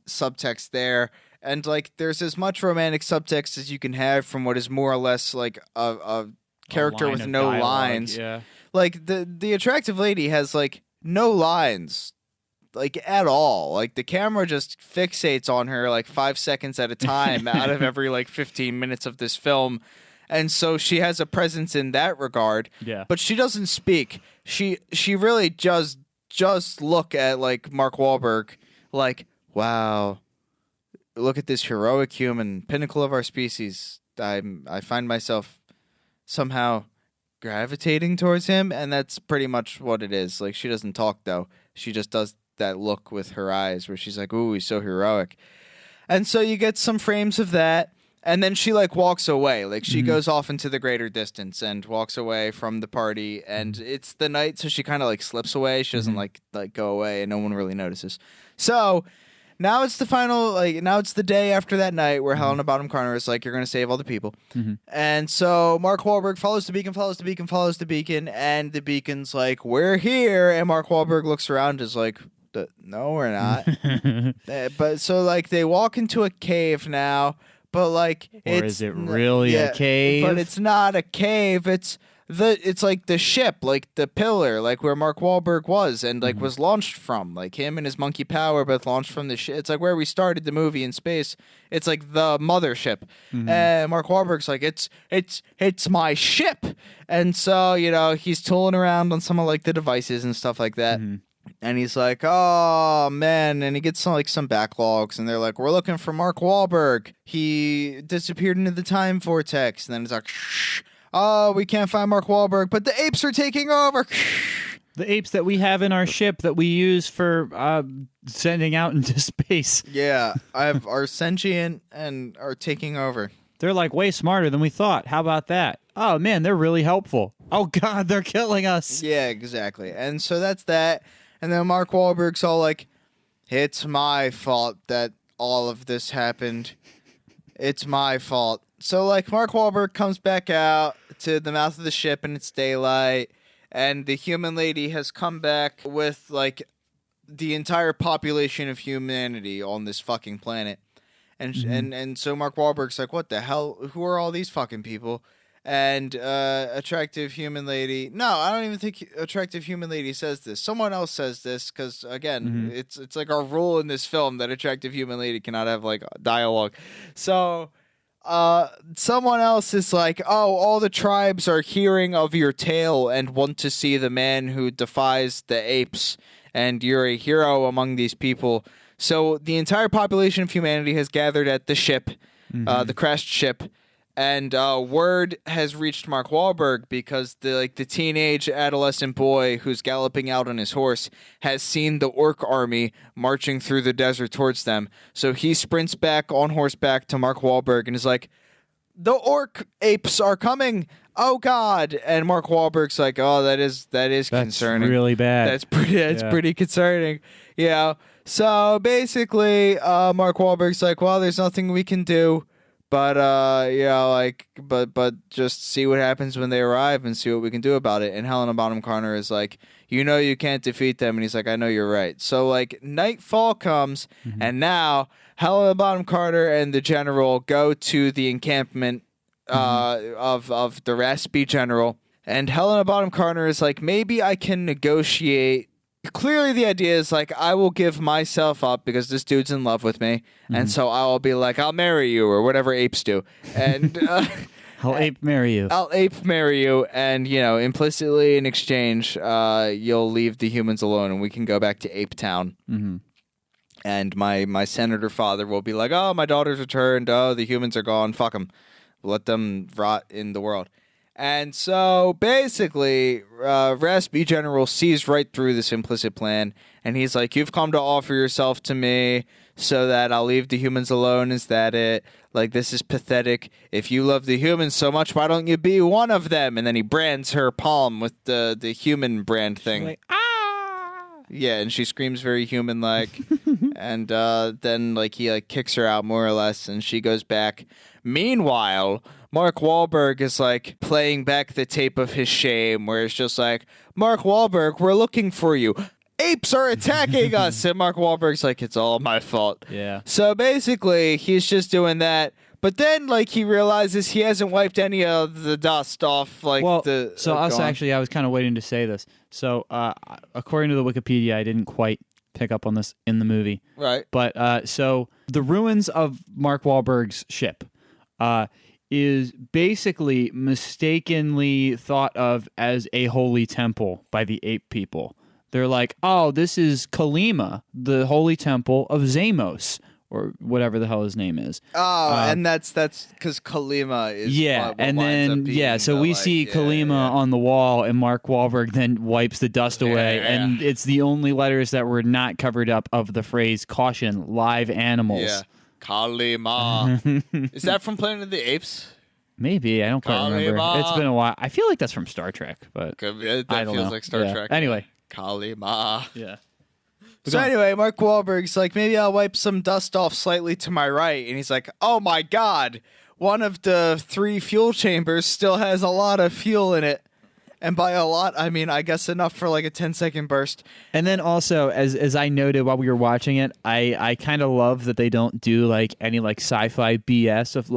subtext there, and like there's as much romantic subtext as you can have from what is more or less like a character line with of no dialogue, lines. Yeah. Like the attractive lady has like no lines. Like at all. Like the camera just fixates on her like 5 seconds at a time out of every like 15 minutes of this film. And so she has a presence in that regard. Yeah. But she doesn't speak. She really just look at like Mark Wahlberg like, wow, look at this heroic human, pinnacle of our species. I find myself somehow gravitating towards him, and that's pretty much what it is. Like she doesn't talk though. She just does that look with her eyes where she's like, ooh, he's so heroic. And so you get some frames of that, and then she like walks away. Like she goes off into the greater distance and walks away from the party, and it's the night, so she kind of like slips away. She doesn't like go away, and no one really notices. So now it's the final, like now it's the day after that night where Helena Bonham Carter is like, you're going to save all the people. And so Mark Wahlberg follows the beacon, and the beacon's like, we're here. And Mark Wahlberg looks around and is like, no, we're not. But so like they walk into a cave now, but like Is it really a cave? But it's not a cave. It's like the ship, like the pillar, like where Mark Wahlberg was and like was launched from. Like him and his monkey power both launched from the ship. It's like where we started the movie in space. It's like the mothership. And Mark Wahlberg's like, it's my ship. And so, he's tooling around on some of like the devices and stuff like that. And he's like, oh, man. And he gets some backlogs. And they're like, we're looking for Mark Wahlberg. He disappeared into the time vortex. And then he's like, shh. Oh, we can't find Mark Wahlberg. But the apes are taking over. The apes that we have in our ship that we use for sending out into space. Yeah, are sentient and are taking over. They're like way smarter than we thought. How about that? Oh, man, they're really helpful. Oh, God, they're killing us. Yeah, exactly. And so that's that. And then Mark Wahlberg's all like, it's my fault that all of this happened. It's my fault. So, like, Mark Wahlberg comes back out to the mouth of the ship and it's daylight. And the human lady has come back with, like, the entire population of humanity on this fucking planet. And and so Mark Wahlberg's like, what the hell? Who are all these fucking people? And attractive human lady. No, I don't even think attractive human lady says this. Someone else says this because again, it's like our rule in this film that attractive human lady cannot have like dialogue. So someone else is like, oh, all the tribes are hearing of your tale and want to see the man who defies the apes, and you're a hero among these people. So the entire population of humanity has gathered at the ship, the crashed ship, and word has reached Mark Wahlberg because the teenage adolescent boy who's galloping out on his horse has seen the orc army marching through the desert towards them. So he sprints back on horseback to Mark Wahlberg and is like, the orc apes are coming. Oh God. And Mark Wahlberg's like, oh, that's concerning. Really bad. That's pretty concerning. Yeah. So basically, Mark Wahlberg's like, well, there's nothing we can do, but but just see what happens when they arrive and see what we can do about it. And Helena Bonham Carter is like, you can't defeat them, and he's like, I know you're right. So like nightfall comes, and now Helena Bonham Carter and the general go to the encampment of the Raspy general, and Helena Bonham Carter is like, maybe I can negotiate. Clearly, the idea is like, I will give myself up because this dude's in love with me, and so I'll be like, I'll marry you, or whatever apes do, and I'll ape marry you. I'll ape marry you, and implicitly in exchange, you'll leave the humans alone, and we can go back to Ape Town. And my senator father will be like, oh, my daughter's returned. Oh, the humans are gone. Fuck them. Let them rot in the world. And so basically, Raspy General sees right through this implicit plan, and he's like, you've come to offer yourself to me so that I'll leave the humans alone. Is that it? Like, this is pathetic. If you love the humans so much, why don't you be one of them? And then he brands her palm with the human brand thing. Like, ah! Yeah, and she screams very human-like. And then he kicks her out more or less, and she goes back. Meanwhile, Mark Wahlberg is playing back the tape of his shame, where it's just like, Mark Wahlberg, we're looking for you. Apes are attacking us. And Mark Wahlberg's like, it's all my fault. Yeah. So basically, he's just doing that. But then, he realizes he hasn't wiped any of the dust off, So also, actually, I was kind of waiting to say this. So, according to the Wikipedia, I didn't quite pick up on this in the movie. Right. But, so, the ruins of Mark Wahlberg's ship is basically mistakenly thought of as a holy temple by the ape people. They're like, oh, this is Kalima, the holy temple of Zamos, or whatever the hell his name is. Oh, and that's because Kalima is what and winds then up being so we see Kalima on the wall, and Mark Wahlberg then wipes the dust away, and it's the only letters that were not covered up of the phrase "caution, live animals." Yeah, Kalima. Is that from Planet of the Apes? Maybe, I don't quite remember. It's been a while. I feel like that's from Star Trek, but that I don't feels know. like Star Trek. Anyway, Kalima. Yeah. So anyway, Mark Wahlberg's like, maybe I'll wipe some dust off slightly to my right. And he's like, oh my God, one of the 3 fuel chambers still has a lot of fuel in it. And by a lot, I mean, I guess enough for a 10-second burst. And then also, as I noted while we were watching it, I kind of love that they don't do any sci-fi BS of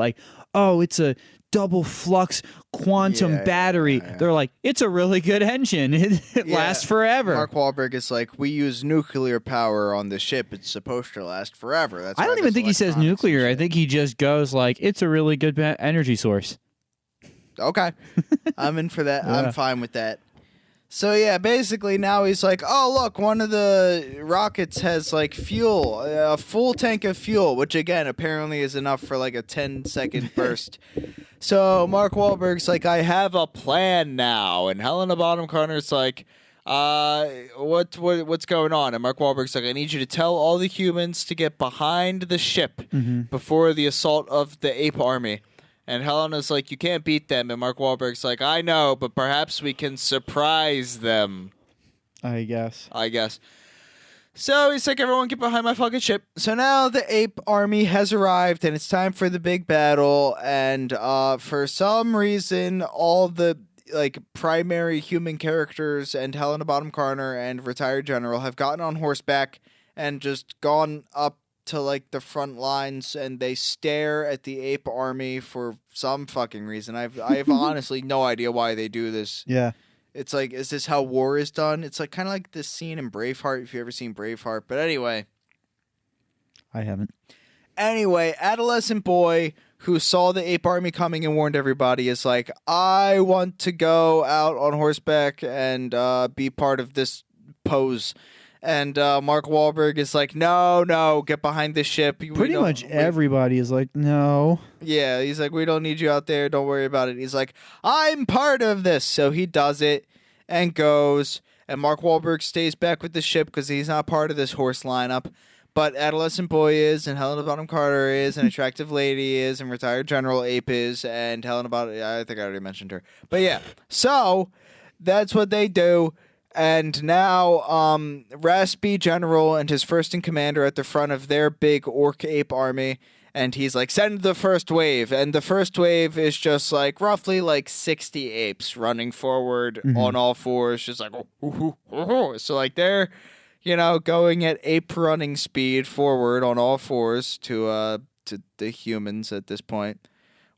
oh, it's a double flux quantum battery. Yeah. They're like, it's a really good engine. It lasts forever. Mark Wahlberg is like, we use nuclear power on the ship. It's supposed to last forever. That's I don't even think he says nuclear. I think he just goes it's a really good energy source. Okay. I'm in for that. Yeah. I'm fine with that. So yeah, basically now he's like, oh look, one of the rockets has fuel, a full tank of fuel, which again apparently is enough for a 10-second burst. So Mark Wahlberg's like, I have a plan now, and Helena Bonham Carter's like, what's going on? And Mark Wahlberg's like, I need you to tell all the humans to get behind the ship before the assault of the ape army. And Helena's like, you can't beat them. And Mark Wahlberg's like, I know, but perhaps we can surprise them. I guess. So he's like, everyone get behind my fucking ship. So now the ape army has arrived, and it's time for the big battle. And for some reason, all the like primary human characters and Helena Bonham Carter and retired general have gotten on horseback and just gone up to like the front lines, and they stare at the ape army for some fucking reason. I have honestly no idea why they do this. Yeah. It's like, is this how war is done? It's like kind of like this scene in Braveheart, if you ever seen Braveheart. But anyway. I haven't. Anyway, adolescent boy who saw the ape army coming and warned everybody is like, I want to go out on horseback and be part of this pose. And Mark Wahlberg is like, no, get behind this ship. Pretty much everybody is like, no. Yeah, he's like, we don't need you out there. Don't worry about it. He's like, I'm part of this. So he does it and goes. And Mark Wahlberg stays back with the ship because he's not part of this horse lineup. But adolescent boy is, and Helena Bonham Carter is, and attractive lady is, and retired General Ape is, and Helena Bonham... I think I already mentioned her. But yeah, so that's what they do. And now Raspy General and his first in command are at the front of their big orc ape army. And he's like, send the first wave. And the first wave is just like roughly like 60 apes running forward on all fours. Just like, so like they're, going at ape running speed forward on all fours to the humans at this point,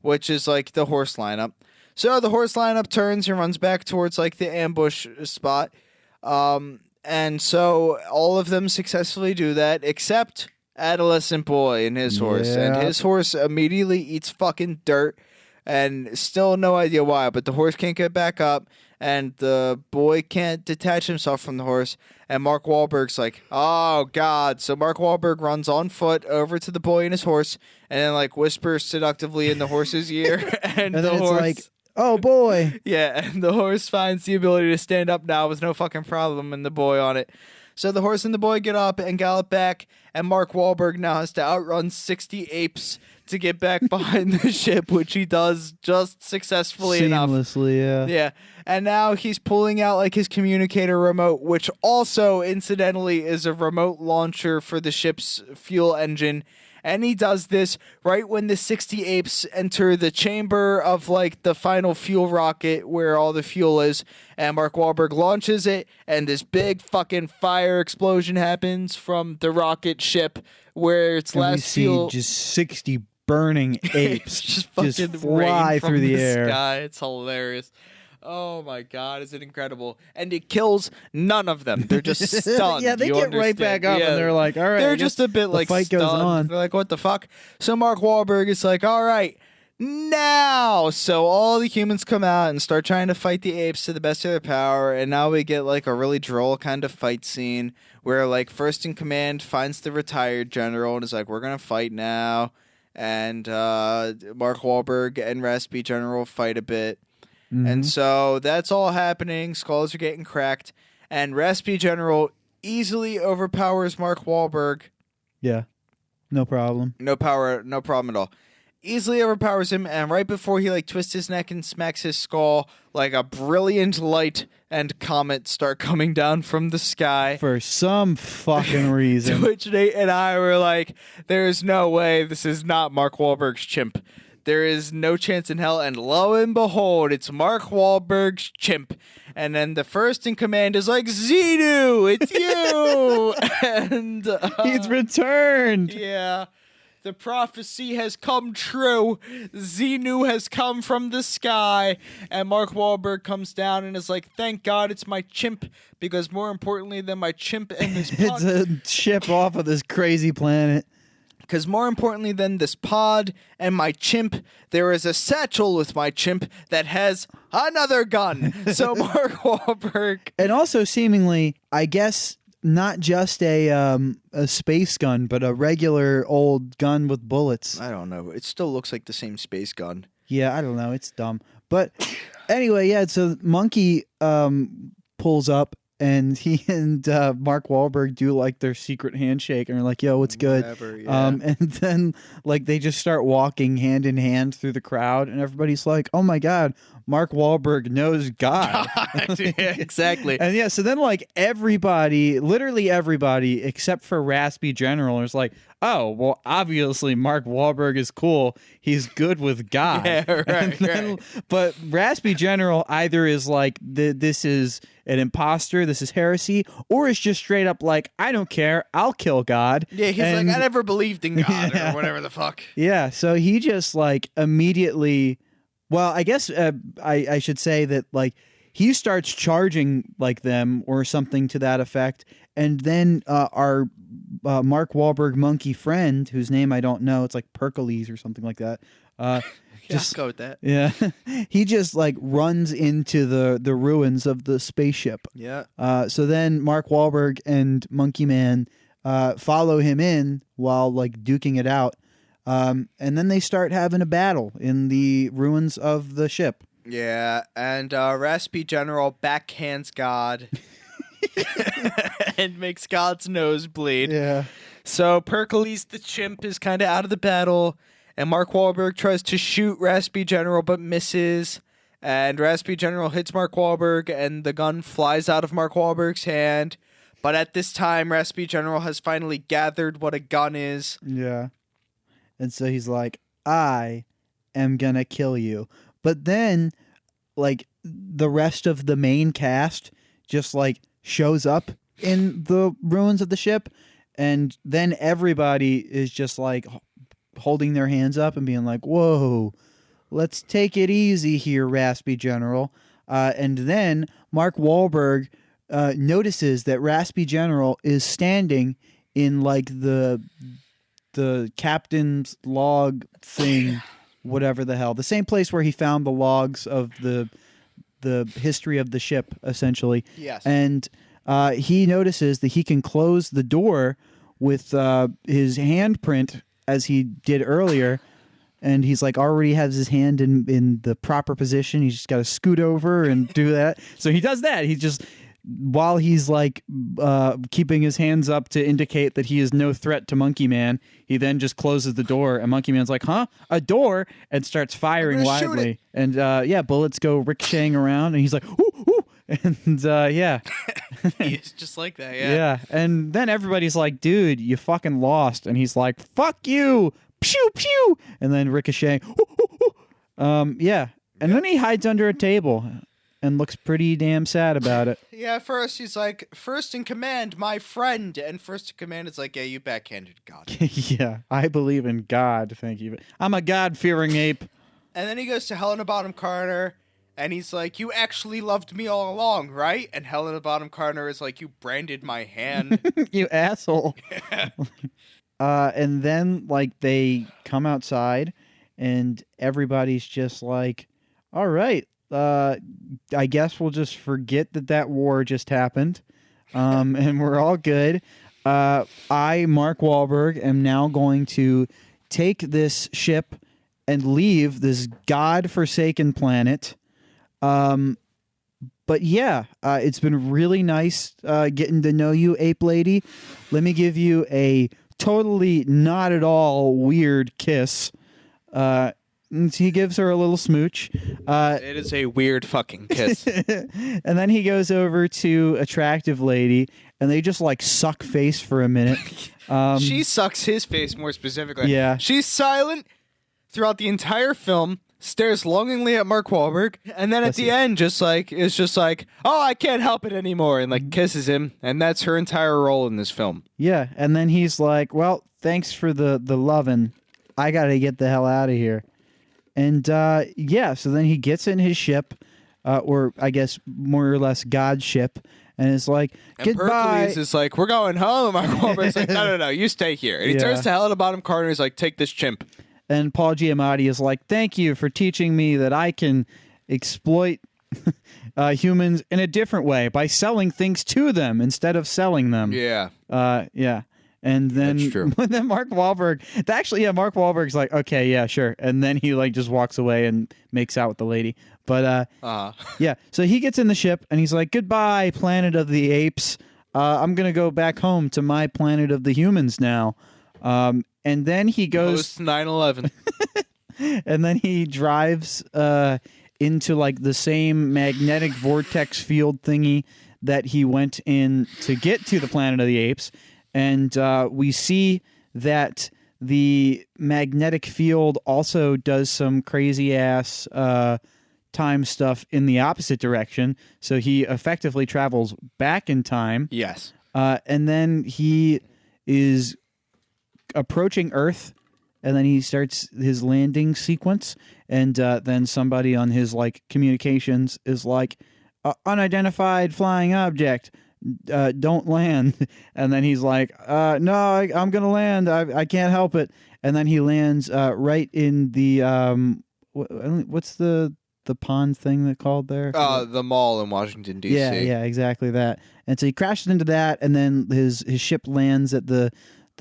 which is like the horse lineup. So the horse lineup turns and runs back towards like the ambush spot. And so all of them successfully do that, except adolescent boy and his horse. And his horse immediately eats fucking dirt, and still no idea why, but the horse can't get back up, and the boy can't detach himself from the horse. And Mark Wahlberg's like, oh, God. So Mark Wahlberg runs on foot over to the boy and his horse, and then like whispers seductively in the horse's ear. And the then horse... it's like, oh, boy. Yeah, and the horse finds the ability to stand up now with no fucking problem, and the boy on it. So the horse and the boy get up and gallop back, and Mark Wahlberg now has to outrun 60 apes to get back behind the ship, which he does just successfully enough. Seamlessly, yeah. Yeah, and now he's pulling out like his communicator remote, which also, incidentally, is a remote launcher for the ship's fuel engine. And he does this right when the 60 apes enter the chamber of like the final fuel rocket where all the fuel is. And Mark Wahlberg launches it, and this big fucking fire explosion happens from the rocket ship where its last fuel. Just 60 burning apes just fucking fly rain from through the air. Sky. It's hilarious. Oh my God, is it incredible? And it kills none of them. They're just stunned. Yeah, they get right back up, and they're like, all right. They're just a bit like fight stunned. goes on. They're like, what the fuck? So Mark Wahlberg is like, all right, now. So all the humans come out and start trying to fight the apes to the best of their power. And now we get like a really droll kind of fight scene where like first in command finds the retired general and is like, we're going to fight now. And Mark Wahlberg and Raspy General fight a bit. And so that's all happening. Skulls are getting cracked. And Raspy General easily overpowers Mark Wahlberg. Yeah. No problem. No problem at all. Easily overpowers him. And right before he like twists his neck and smacks his skull, like a brilliant light and comet start coming down from the sky. For some fucking reason. To which Nate and I were like, there's no way this is not Mark Wahlberg's chimp. There is no chance in hell, and lo and behold, it's Mark Wahlberg's chimp. And then the first in command is like, Xenu, it's you! And he's returned! Yeah. The prophecy has come true. Xenu has come from the sky. And Mark Wahlberg comes down and is like, thank God it's my chimp, because more importantly than my chimp and this pod... It's a ship off of this crazy planet. Because more importantly than this pod and my chimp, there is a satchel with my chimp that has another gun. So Mark Wahlberg... And also seemingly, I guess, not just a space gun, but a regular old gun with bullets. I don't know. It still looks like the same space gun. Yeah, I don't know. It's dumb. But anyway, yeah, so Monkey pulls up, and he and Mark Wahlberg do like their secret handshake, and they're like, "Yo, what's good?" Whatever, yeah. And then like they just start walking hand in hand through the crowd, and everybody's like, "Oh my God, Mark Wahlberg knows God. Yeah, exactly. And yeah, so then like everybody, literally everybody, except for Raspy General, is like, oh, well, obviously Mark Wahlberg is cool. He's good with God. Yeah, right, right. But Raspy General either is like, this is an imposter, this is heresy, or is just straight up like, I don't care, I'll kill God. Yeah, he's like, I never believed in God or whatever the fuck. Yeah, so he just like immediately, well, I guess I should say that like he starts charging like them or something to that effect, and then our Mark Wahlberg monkey friend, whose name I don't know, it's like Pericles or something like that. Just go with that. Yeah, he just like runs into the ruins of the spaceship. Yeah. So then Mark Wahlberg and Monkey Man follow him in while like duking it out. And then they start having a battle in the ruins of the ship. Yeah, and Raspy General backhands God and makes God's nose bleed. Yeah. So Pericles the chimp is kind of out of the battle, and Mark Wahlberg tries to shoot Raspy General but misses. And Raspy General hits Mark Wahlberg, and the gun flies out of Mark Wahlberg's hand. But at this time, Raspy General has finally gathered what a gun is. Yeah. And so he's like, I am gonna kill you. But then, like, the rest of the main cast just, like, shows up in the ruins of the ship. And then everybody is just, like, holding their hands up and being like, whoa, let's take it easy here, Raspy General. And then Mark Wahlberg notices that Raspy General is standing in, like, the captain's log thing, whatever the hell, the same place where he found the logs of the history of the ship, essentially. Yes. And he notices that he can close the door with his handprint as he did earlier, and he's like already has his hand in the proper position. He's just got to scoot over and do that. So he does that. He just, while he's like keeping his hands up to indicate that he is no threat to Monkey Man, he then just closes the door, and Monkey Man's like, huh? A door? And starts firing wildly. And yeah, bullets go ricocheting around, and he's like, ooh, ooh. And yeah. He's just like that, yeah. Yeah. And then everybody's like, dude, you fucking lost. And he's like, fuck you. Pew, pew. And then ricocheting. Ooh, ooh, ooh. Yeah. And then he hides under a table and looks pretty damn sad about it. Yeah, first he's like, first in command, my friend. And first in command is like, yeah, you backhanded God. Yeah, I believe in God, thank you. I'm a God-fearing ape. And then he goes to Helena Bottom Carter, and he's like, you actually loved me all along, right? And Helena Bottom Carter is like, you branded my hand. You asshole. And then, like, they come outside, and everybody's just like, all right, I guess we'll just forget that war just happened, and we're all good. I, Mark Wahlberg, am now going to take this ship and leave this God-forsaken planet. But yeah, it's been really nice getting to know you, Ape Lady. Let me give you a totally not at all weird kiss. And he gives her a little smooch. It is a weird fucking kiss. And then he goes over to Attractive Lady, and they just like suck face for a minute. She sucks his face more specifically. Yeah. She's silent throughout the entire film, stares longingly at Mark Wahlberg, and then at the end is just like, oh, I can't help it anymore, and like kisses him, and that's her entire role in this film. Yeah, and then he's like, well, thanks for the lovin'. I gotta get the hell out of here. And yeah, so then he gets in his ship, or I guess more or less God's ship, and is like, goodbye. Pericles is like, we're going home. Mark Wahlberg's like, no, you stay here. And he turns to Helena Bottom Carter and he's like, take this chimp. And Paul Giamatti is like, thank you for teaching me that I can exploit humans in a different way by selling things to them instead of selling them. Yeah. Yeah. And then, That's true. then Mark Wahlberg, Mark Wahlberg's like, okay, yeah, sure. And then he like just walks away and makes out with the lady. But yeah, so he gets in the ship and he's like, goodbye, planet of the apes. I'm going to go back home to my planet of the humans now. And then he goes Post 9/11. and then he drives into like the same magnetic vortex field thingy that he went in to get to the Planet of the Apes. And we see that the magnetic field also does some crazy ass time stuff in the opposite direction. So he effectively travels back in time. Yes. And then he is approaching Earth, and then he starts his landing sequence. And then somebody on his like communications is like, unidentified flying object, don't land. And then he's like, no, I'm gonna land. I can't help it. And then he lands right in the what's the pond thing that called there? The mall in Washington D.C. Yeah, exactly that. And so he crashes into that, and then his ship lands at the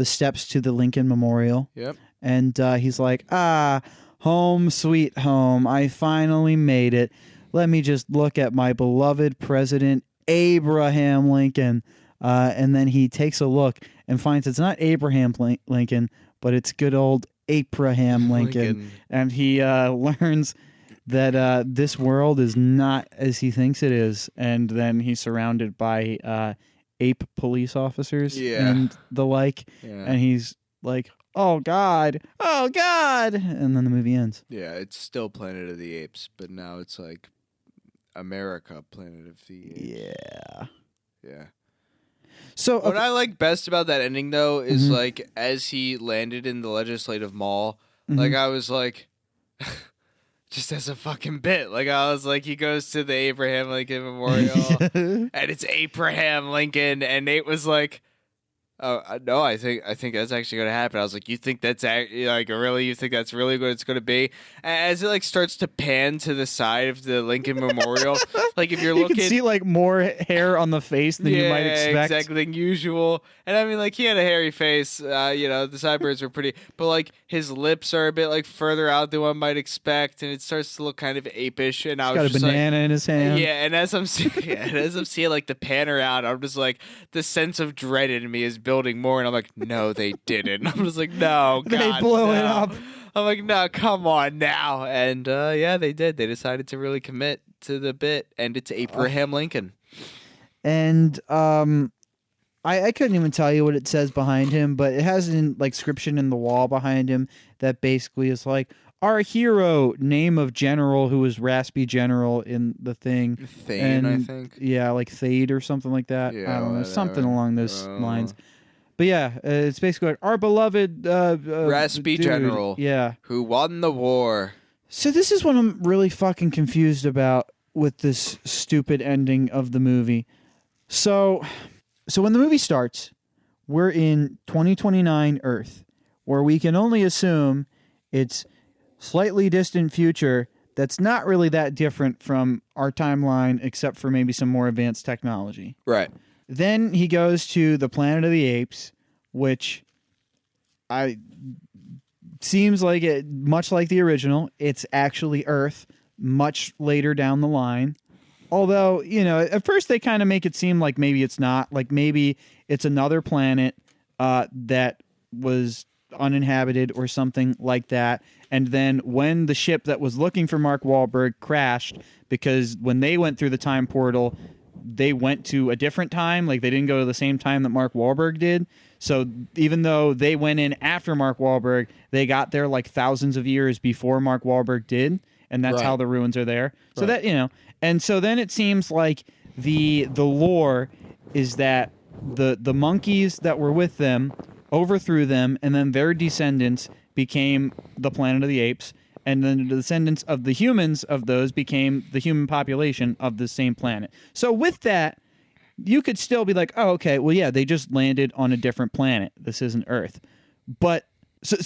steps to the Lincoln Memorial. Yep. And he's like, home sweet home. I finally made it. Let me just look at my beloved President Abraham Lincoln. And then he takes a look and finds it's not Abraham Lincoln, but it's good old Abraham Lincoln. And he learns that this world is not as he thinks it is. And then he's surrounded by ape police officers and the like. Yeah. And he's like, oh, God. And then the movie ends. Yeah, it's still Planet of the Apes, but now it's like America, Planet of the Apes. Yeah. So what I like best about that ending, though, is like as he landed in the Legislative Mall, like I was like, just as a fucking bit, like I was like, he goes to the Abraham Lincoln Memorial, and it's Abraham Lincoln, and Nate was like, oh no, I think that's actually going to happen. I was like, you think that's like really? You think that's really what it's going to be? As it like starts to pan to the side of the Lincoln Memorial, like if you're looking, you can see like more hair on the face than you might expect, exactly than usual. And I mean, like he had a hairy face. The sideburns were pretty, but like his lips are a bit like further out than one might expect, and it starts to look kind of apish. And I was got just a banana in his hand. Yeah, and as I'm seeing like the pan around, I'm just like the sense of dread in me is building more, and I'm like, no, they didn't. I'm just like, no, God, they blew it up. I'm like, no, come on now. And yeah, they did. They decided to really commit to the bit, and it's Abraham Lincoln. And I couldn't even tell you what it says behind him, but it has an like inscription in the wall behind him that basically is like, our hero, name of general who was Raspy General in the thing. Thane, I think. Yeah, like Thade or something like that. Yeah, I don't know, something along those lines. But yeah, it's basically like our beloved Raspy General. Yeah. Who won the war. So this is what I'm really fucking confused about with this stupid ending of the movie. So when the movie starts, we're in 2029 Earth, where we can only assume it's slightly distant future that's not really that different from our timeline, except for maybe some more advanced technology. Right. Then he goes to the Planet of the Apes, which seems like it, much like the original, it's actually Earth much later down the line. Although, at first they kind of make it seem like maybe it's not. Like maybe it's another planet that was uninhabited or something like that. And then when the ship that was looking for Mark Wahlberg crashed, because when they went through the time portal, they went to a different time. Like they didn't go to the same time that Mark Wahlberg did. So even though they went in after Mark Wahlberg, they got there like thousands of years before Mark Wahlberg did. And that's how the ruins are there. So that, and so then it seems like the lore is that the monkeys that were with them overthrew them, and then their descendants became the Planet of the Apes, and then the descendants of the humans of those became the human population of the same planet. So with that, you could still be like, oh, okay, well, yeah, they just landed on a different planet. This isn't Earth. But so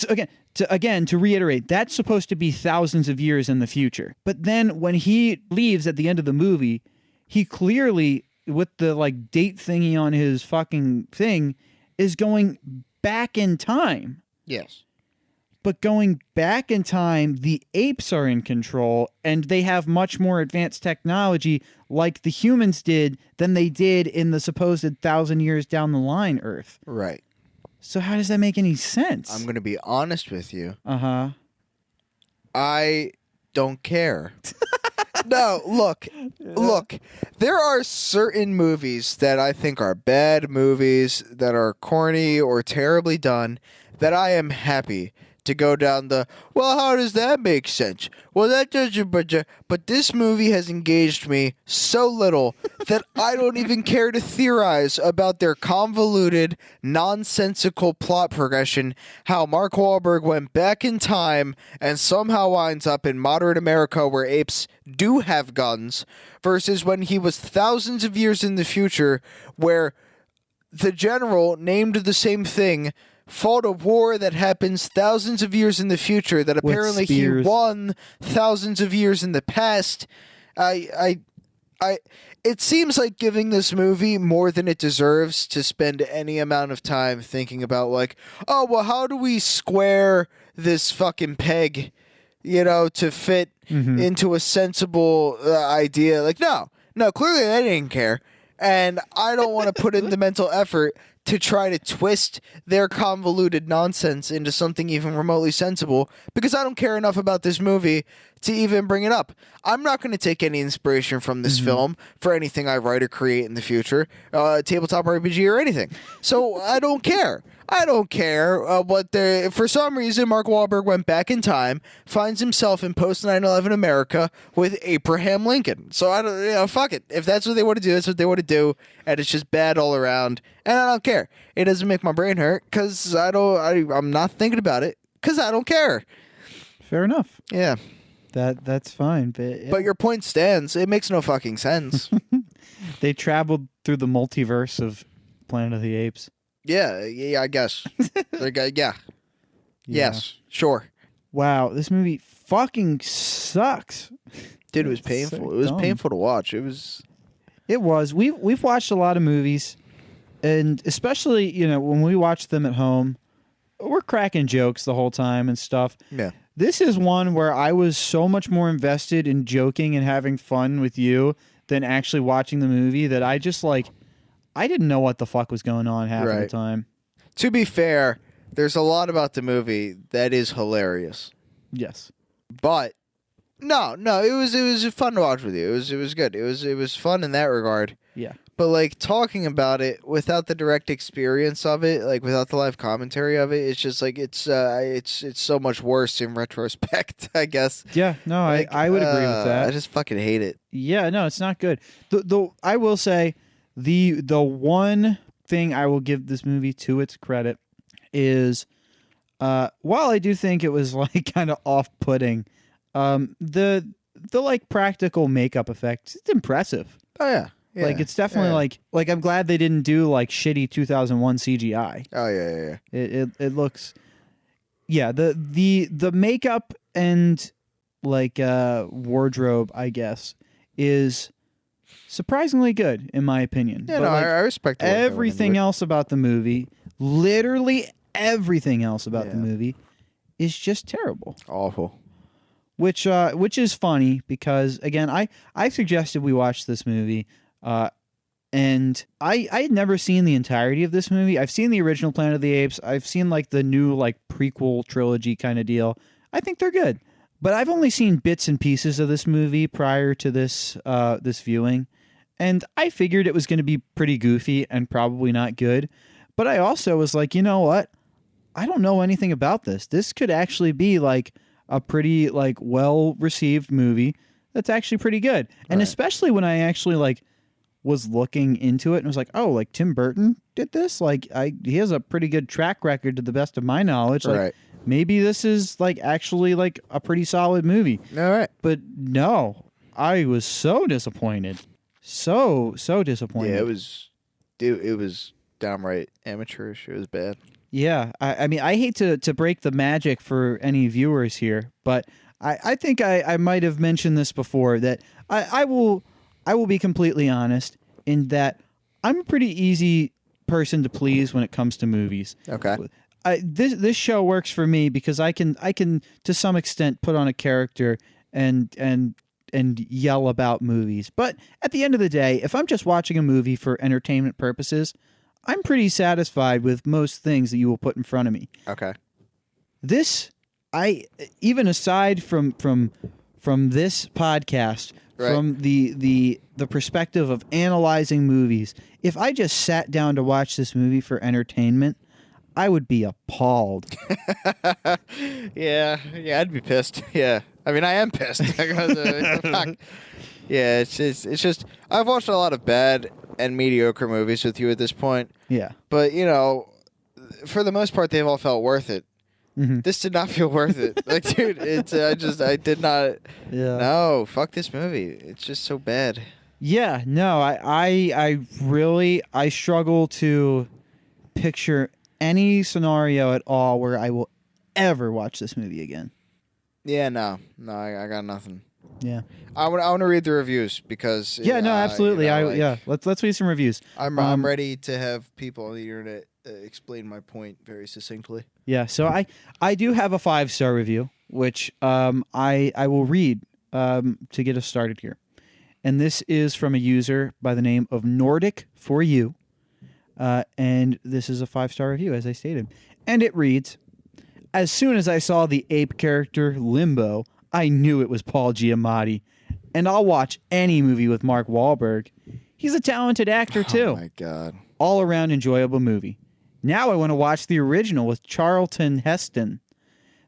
again, to reiterate, that's supposed to be thousands of years in the future. But then when he leaves at the end of the movie, he clearly, with the like date thingy on his fucking thing, is going back in time. Yes. But going back in time, the apes are in control, and they have much more advanced technology like the humans did than they did in the supposed 1,000 years down the line Earth. Right. So how does that make any sense? I'm going to be honest with you. Uh-huh. I don't care. No, look. There are certain movies that I think are bad movies that are corny or terribly done that I am happy to go down the, well, how does that make sense? Well, that doesn't, but this movie has engaged me so little that I don't even care to theorize about their convoluted, nonsensical plot progression, how Mark Wahlberg went back in time and somehow winds up in modern America where apes do have guns, versus when he was thousands of years in the future where the general named the same thing fought a war that happens thousands of years in the future that apparently he won thousands of years in the past. It seems like giving this movie more than it deserves to spend any amount of time thinking about, like, oh, well, how do we square this fucking peg, to fit into a sensible idea? Like, no, clearly they didn't care. And I don't want to put in the mental effort to try to twist their convoluted nonsense into something even remotely sensible, because I don't care enough about this movie to even bring it up. I'm not going to take any inspiration from this film for anything I write or create in the future, tabletop RPG or anything. So I don't care. For some reason, Mark Wahlberg went back in time, finds himself in post 9/11 America with Abraham Lincoln. So I don't, fuck it. If that's what they want to do, that's what they want to do, and it's just bad all around. And I don't care. It doesn't make my brain hurt because I'm not thinking about it because I don't care. Fair enough. Yeah. That's fine. But your point stands. It makes no fucking sense. They traveled through the multiverse of Planet of the Apes. Yeah, I guess. Yeah. Yes, sure. Wow, this movie fucking sucks. Dude, it was painful. So it was painful to watch. It was. We've watched a lot of movies, and especially, when we watch them at home, we're cracking jokes the whole time and stuff. Yeah. This is one where I was so much more invested in joking and having fun with you than actually watching the movie that I just I didn't know what the fuck was going on half of the time. To be fair, there's a lot about the movie that is hilarious. Yes. But no, it was fun to watch with you. It was good. It was fun in that regard. Yeah. But talking about it without the direct experience of it, without the live commentary of it, it's just it's so much worse in retrospect, I guess. Yeah, no, I would agree with that. I just fucking hate it. Yeah, no, it's not good. I will say the one thing I will give this movie to its credit is while I do think it was kind of off-putting, the practical makeup effects, it's impressive. Oh yeah. Yeah, it's definitely I'm glad they didn't do shitty 2001 CGI. Oh yeah. It looks, the makeup and wardrobe, I guess, is surprisingly good in my opinion. Yeah, but I respect everything else about the movie. Literally everything else about the movie is just terrible, awful. Which is funny because again, I suggested we watch this movie. And I had never seen the entirety of this movie. I've seen the original Planet of the Apes. I've seen the new prequel trilogy kind of deal. I think they're good, but I've only seen bits and pieces of this movie prior to this viewing, and I figured it was going to be pretty goofy and probably not good. But I also was you know what? I don't know anything about this. This could actually be a pretty well received movie that's actually pretty good, and especially when I actually was looking into it and was oh, Tim Burton did this? He has a pretty good track record to the best of my knowledge. Maybe this is actually a pretty solid movie. All right. But no, I was so disappointed. So disappointed. Yeah, it was downright amateurish. It was bad. Yeah. I mean, I hate to break the magic for any viewers here, but I think I might have mentioned this before that I will be completely honest in that I'm a pretty easy person to please when it comes to movies. Okay. This show works for me because I can to some extent put on a character and yell about movies. But at the end of the day, if I'm just watching a movie for entertainment purposes, I'm pretty satisfied with most things that you will put in front of me. Okay. This, even aside from this podcast, from the perspective of analyzing movies, if I just sat down to watch this movie for entertainment, I would be appalled. Yeah, I'd be pissed. Yeah, I mean, I am pissed. Fuck. Yeah, it's just I've watched a lot of bad and mediocre movies with you at this point. Yeah, but for the most part, they've all felt worth it. Mm-hmm. This did not feel worth it. Like, dude, I did not. Yeah. No, fuck this movie. It's just so bad. Yeah, no, I really struggle to picture any scenario at all where I will ever watch this movie again. Yeah, no, I got nothing. Yeah, I want to read the reviews because no, absolutely. Let's read some reviews. I'm ready to have people on the internet explain my point very succinctly. Yeah, so I do have a 5-star review, which I will read to get us started here, and this is from a user by the name of Nordic for You, and this is a 5-star review, as I stated, and it reads: "As soon as I saw the ape character Limbo, I knew it was Paul Giamatti, and I'll watch any movie with Mark Wahlberg. He's a talented actor, too. Oh, my God. All-around enjoyable movie. Now I want to watch the original with Charlton Heston,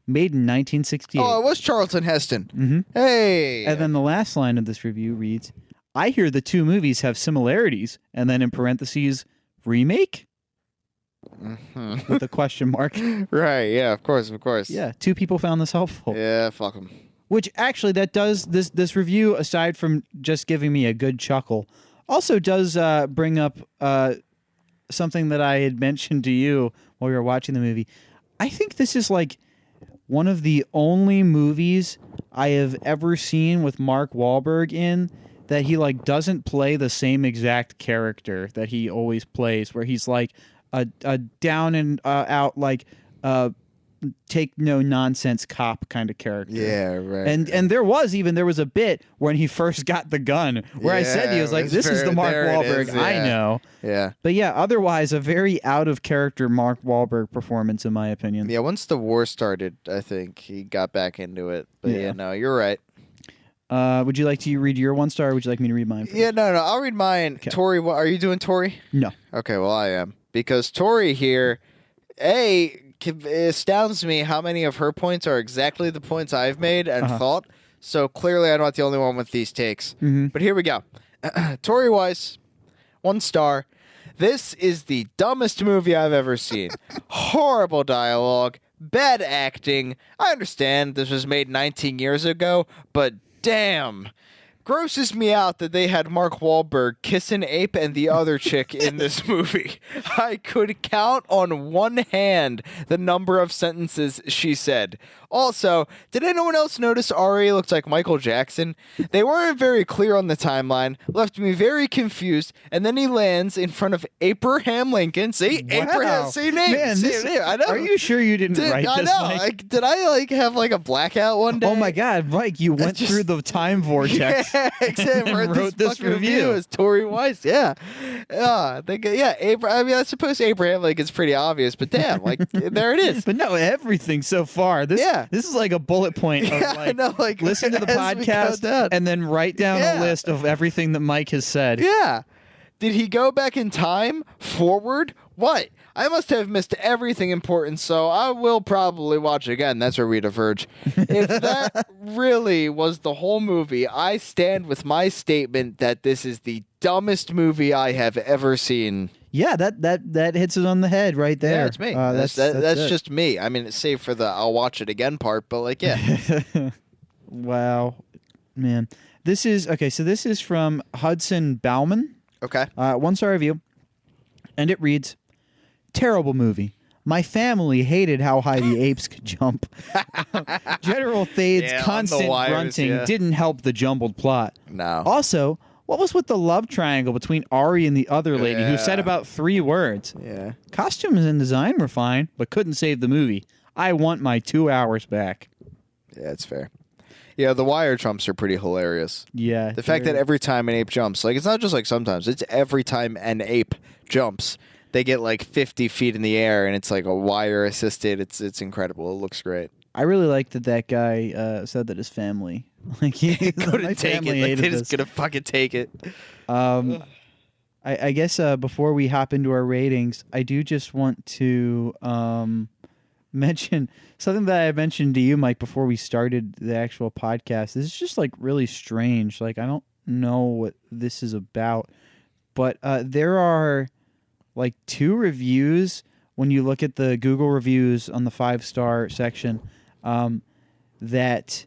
made in 1968. Oh, it was Charlton Heston. Mm-hmm. Hey! And then the last line of this review reads, I hear the two movies have similarities, and then in parentheses, remake? Mm-hmm. With a question mark. Right, yeah, of course. Yeah, 2 people found this helpful. Yeah, fuck them. Which actually, that does, this review, aside from just giving me a good chuckle, also does bring up something that I had mentioned to you while we were watching the movie. I think this is like one of the only movies I have ever seen with Mark Wahlberg in that he like doesn't play the same exact character that he always plays, where he's like a down and out like take no nonsense cop kind of character. Yeah, right. And there was a bit when he first got the gun where I said to you, I was like, this is the Mark Wahlberg I know. Yeah. But yeah, otherwise a very out of character Mark Wahlberg performance in my opinion. Yeah, once the war started, I think he got back into it. But yeah no, you're right. Would you like to read your 1-star or would you like me to read mine first? Yeah, no, I'll read mine. Okay. Tori, are you doing Tori? No. Okay, well I am. Because Tori here, it astounds me how many of her points are exactly the points I've made and thought. So clearly I'm not the only one with these takes. Mm-hmm. But here we go. Tori Weiss, 1 star. This is the dumbest movie I've ever seen. Horrible dialogue, bad acting. I understand this was made 19 years ago, but damn. Grosses me out that they had Mark Wahlberg kiss an ape and the other chick in this movie. I could count on one hand the number of sentences she said. Also, did anyone else notice Ari looks like Michael Jackson? They weren't very clear on the timeline, left me very confused, and then he lands in front of Abraham Lincoln. See? Wow. Abraham, say name. Man, say name. I know. Are you sure you didn't write this, I know. Mike? Did I have a blackout one day? Oh my God, Mike, you went through the time vortex. Yeah, except and wrote this review. As Tori Weiss, yeah. I suppose Abraham Lincoln's pretty obvious, but damn, there it is. But no, everything so far. This is like a bullet point of I know, listen to the podcast and then write down a list of everything that Mike has said. Yeah. Did he go back in time? Forward? What? I must have missed everything important, so I will probably watch again. That's where we diverge. If that really was the whole movie, I stand with my statement that this is the dumbest movie I have ever seen. Yeah, that hits it on the head right there. Yeah, it's me. That's just me. I mean, save for the I'll watch it again part, but yeah. Wow, man. This is from Hudson Bauman. Okay. 1-star review, and it reads, terrible movie. My family hated how high the apes could jump. General Thade's constant grunting didn't help the jumbled plot. No. Also, what was with the love triangle between Ari and the other lady who said about 3 words? Yeah. Costumes and design were fine, but couldn't save the movie. I want my 2 hours back. Yeah, it's fair. Yeah, the wire jumps are pretty hilarious. Yeah. The fact that every time an ape jumps, it's not just sometimes, it's every time an ape jumps, they get 50 feet in the air and it's a wire assisted. It's incredible. It looks great. I really like that guy said that his family Like Couldn't my take family it. Like, hated they this. just gonna fucking take it. I guess before we hop into our ratings, I do just want to mention something that I mentioned to you, Mike, before we started the actual podcast. This is just like really strange. Like, I don't know what this is about, but there are like 2 reviews when you look at the Google reviews on the 5-star section that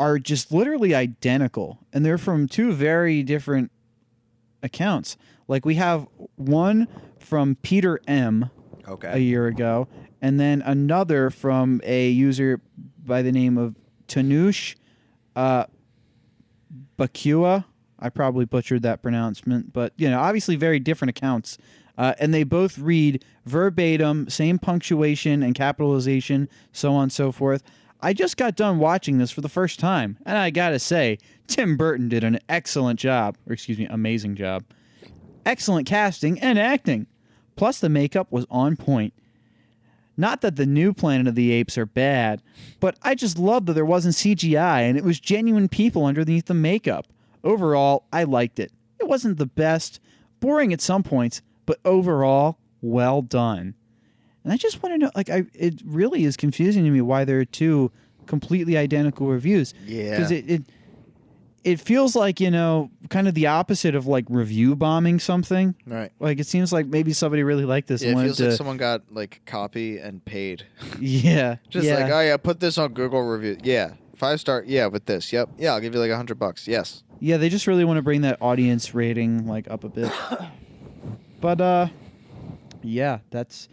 are just literally identical, and they're from 2 very different accounts. Like, we have one from Peter M. a year ago, and then another from a user by the name of Tanush Bakua. I probably butchered that pronouncement, but obviously very different accounts. And they both read verbatim, same punctuation and capitalization, so on and so forth. I just got done watching this for the first time, and I gotta say, Tim Burton did an excellent job, or excuse me, amazing job. Excellent casting and acting. Plus the makeup was on point. Not that the new Planet of the Apes are bad, but I just loved that there wasn't CGI and it was genuine people underneath the makeup. Overall, I liked it. It wasn't the best, boring at some points, but overall, well done. And I just want to know, like, it really is confusing to me why there are 2 completely identical reviews. Yeah. Because it feels like, kind of the opposite of, like, review bombing something. Right. Like, it seems like maybe somebody really liked this. Yeah, and it wanted feels to, like someone got, like, copy and paid. Yeah. Just like, oh, yeah, put this on Google review. Yeah. 5-star. Yeah, with this. Yep. Yeah, I'll give you, like, $100. Yes. Yeah, they just really want to bring that audience rating, like, up a bit. But, yeah, that's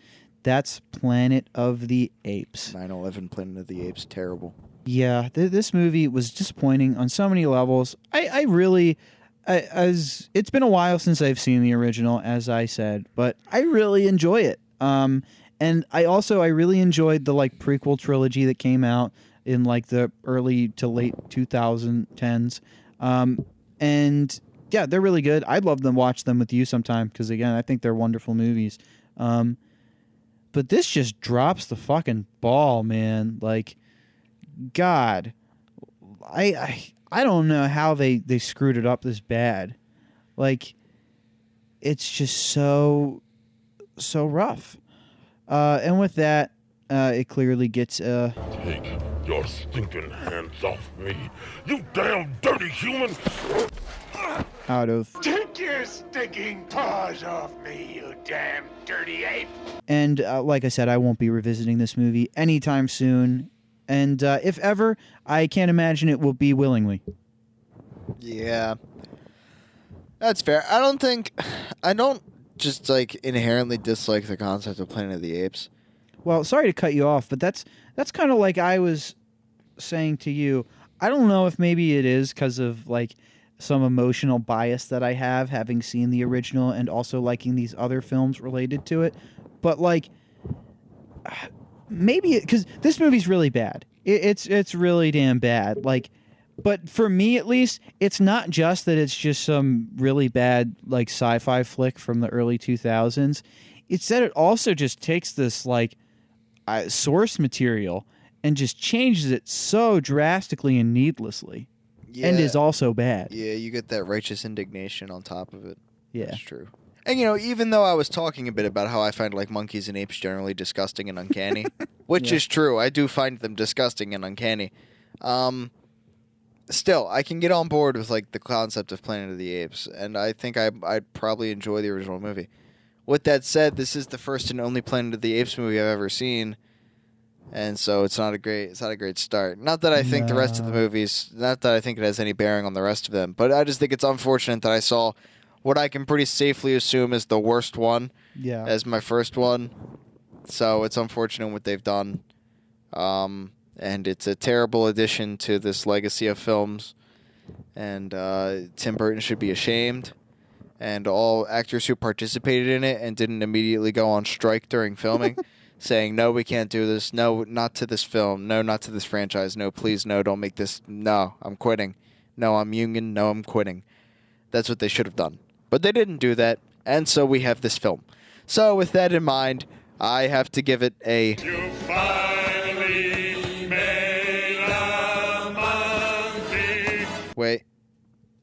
Planet of the Apes. 9/11 Planet of the Apes, terrible. Yeah, this movie was disappointing on so many levels. I really, it's been a while since I've seen the original, as I said, but I really enjoy it. And I really enjoyed the like prequel trilogy that came out in like the early to late 2010s. And yeah, they're really good. I'd love to watch them with you sometime because again, I think they're wonderful movies. But this just drops the fucking ball, man. Like, God, I don't know how they screwed it up this bad. Like, it's just so rough. And with that, it clearly gets Take your stinking hands off me, you damn dirty human! out of. Take your stinking paws off me, you damn dirty ape! And like I said, I won't be revisiting this movie anytime soon. And if ever, I can't imagine it will be willingly. Yeah. That's fair. I don't just like inherently dislike the concept of Planet of the Apes. Well, sorry to cut you off, but that's kind of like I was saying to you. I don't know if maybe it is because of like some emotional bias that I have, having seen the original and also liking these other films related to it. But like, maybe because this movie's really bad. It's really damn bad. Like, but for me at least, it's not just that it's just some really bad like sci-fi flick from the early 2000s. It's that it also just takes this like source material and just changes it so drastically and needlessly, and is also bad. Yeah, you get that righteous indignation on top of it. Yeah. That's true. And, even though I was talking a bit about how I find, like, monkeys and apes generally disgusting and uncanny, which is true. I do find them disgusting and uncanny. Still, I can get on board with, like, the concept of Planet of the Apes, and I think I'd probably enjoy the original movie. With that said, this is the first and only Planet of the Apes movie I've ever seen, and so it's not a great start. Not that I think the rest of the movies, not that I think it has any bearing on the rest of them, but I just think it's unfortunate that I saw what I can pretty safely assume is the worst one as my first one. So it's unfortunate what they've done. And it's a terrible addition to this legacy of films. And Tim Burton should be ashamed. And all actors who participated in it and didn't immediately go on strike during filming, saying, no, we can't do this. No, not to this film. No, not to this franchise. No, please, no, don't make this. No, I'm quitting. No, I'm union. No, I'm quitting. That's what they should have done. But they didn't do that, and so we have this film. So with that in mind, I have to give it a... You finally made a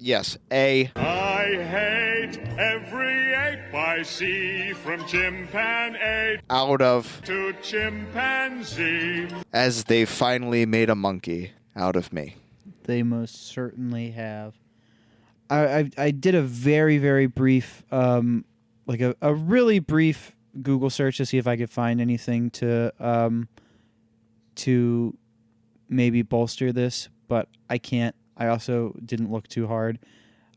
Yes, A. I hate every ape I see, from chimpanzee Out of, to chimpanzee. as they finally made a monkey out of me. They most certainly have. I did a very, very brief, like a really brief Google search to see if I could find anything to maybe bolster this, but I can't. I also didn't look too hard.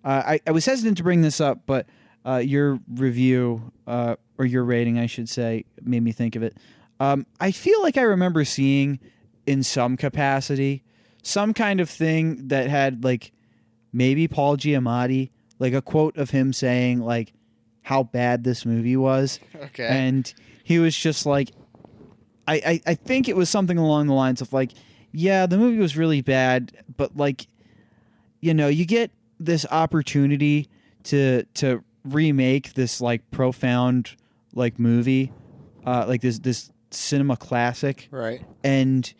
I was hesitant to bring this up, but your review, or your rating, I should say, made me think of it. I feel like I remember seeing, in some capacity, some kind of thing that had, like, maybe Paul Giamatti, like a quote of him saying, like, how bad this movie was. Okay. And he was just like, I think it was something along the lines of, like, yeah, the movie was really bad, but, like, you know, you get this opportunity to remake this, like, profound, like, movie, like this cinema classic. Right. And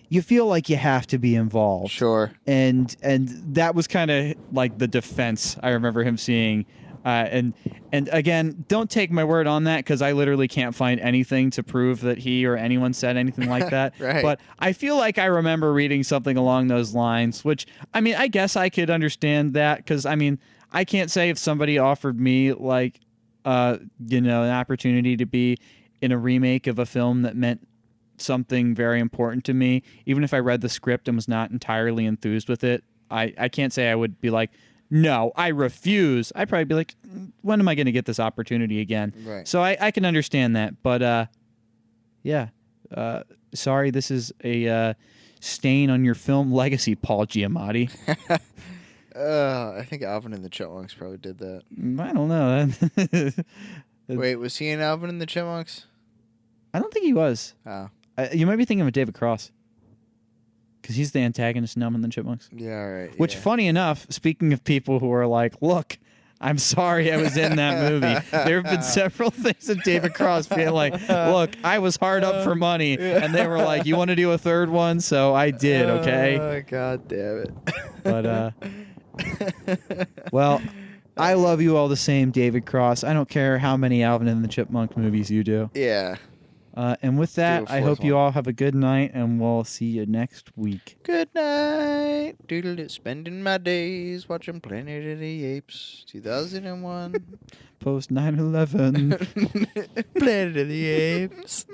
you feel like you have to be involved. Sure. And that was kind of like the defense I remember him seeing. And again, don't take my word on that, because I literally can't find anything to prove that he or anyone said anything like that. Right. But I feel like I remember reading something along those lines, which, I mean, I guess I could understand that, because, I mean, I can't say if somebody offered me, like, you know, an opportunity to be in a remake of a film that meant something very important to me, even if I read the script and was not entirely enthused with it, I can't say I would be like, no, I refuse. I'd probably be like, when am I going to get this opportunity again? Right. So I can understand that. But, yeah. Sorry, this is a stain on your film legacy, Paul Giamatti. I think Alvin and the Chipmunks probably did that. I don't know. Wait, was he in Alvin and the Chipmunks? I don't think he was. Oh. You might be thinking of David Cross, because he's the antagonist in Alvin and the Chipmunks. Yeah, all right. Which, yeah. funny enough, speaking of people who are like, look, I'm sorry I was in that movie. There have been several things of David Cross being like, look, I was hard up for money. And they were like, you want to do a third one? So I did, okay? Oh, God damn it. But, well, I love you all the same, David Cross. I don't care how many Alvin and the Chipmunk movies you do. Yeah. And with that, Do a I fourth hope you one. all have a good night, and we'll see you next week. Good night. Doodle spending my days watching Planet of the Apes 2001. Post 9/11. Planet of the Apes.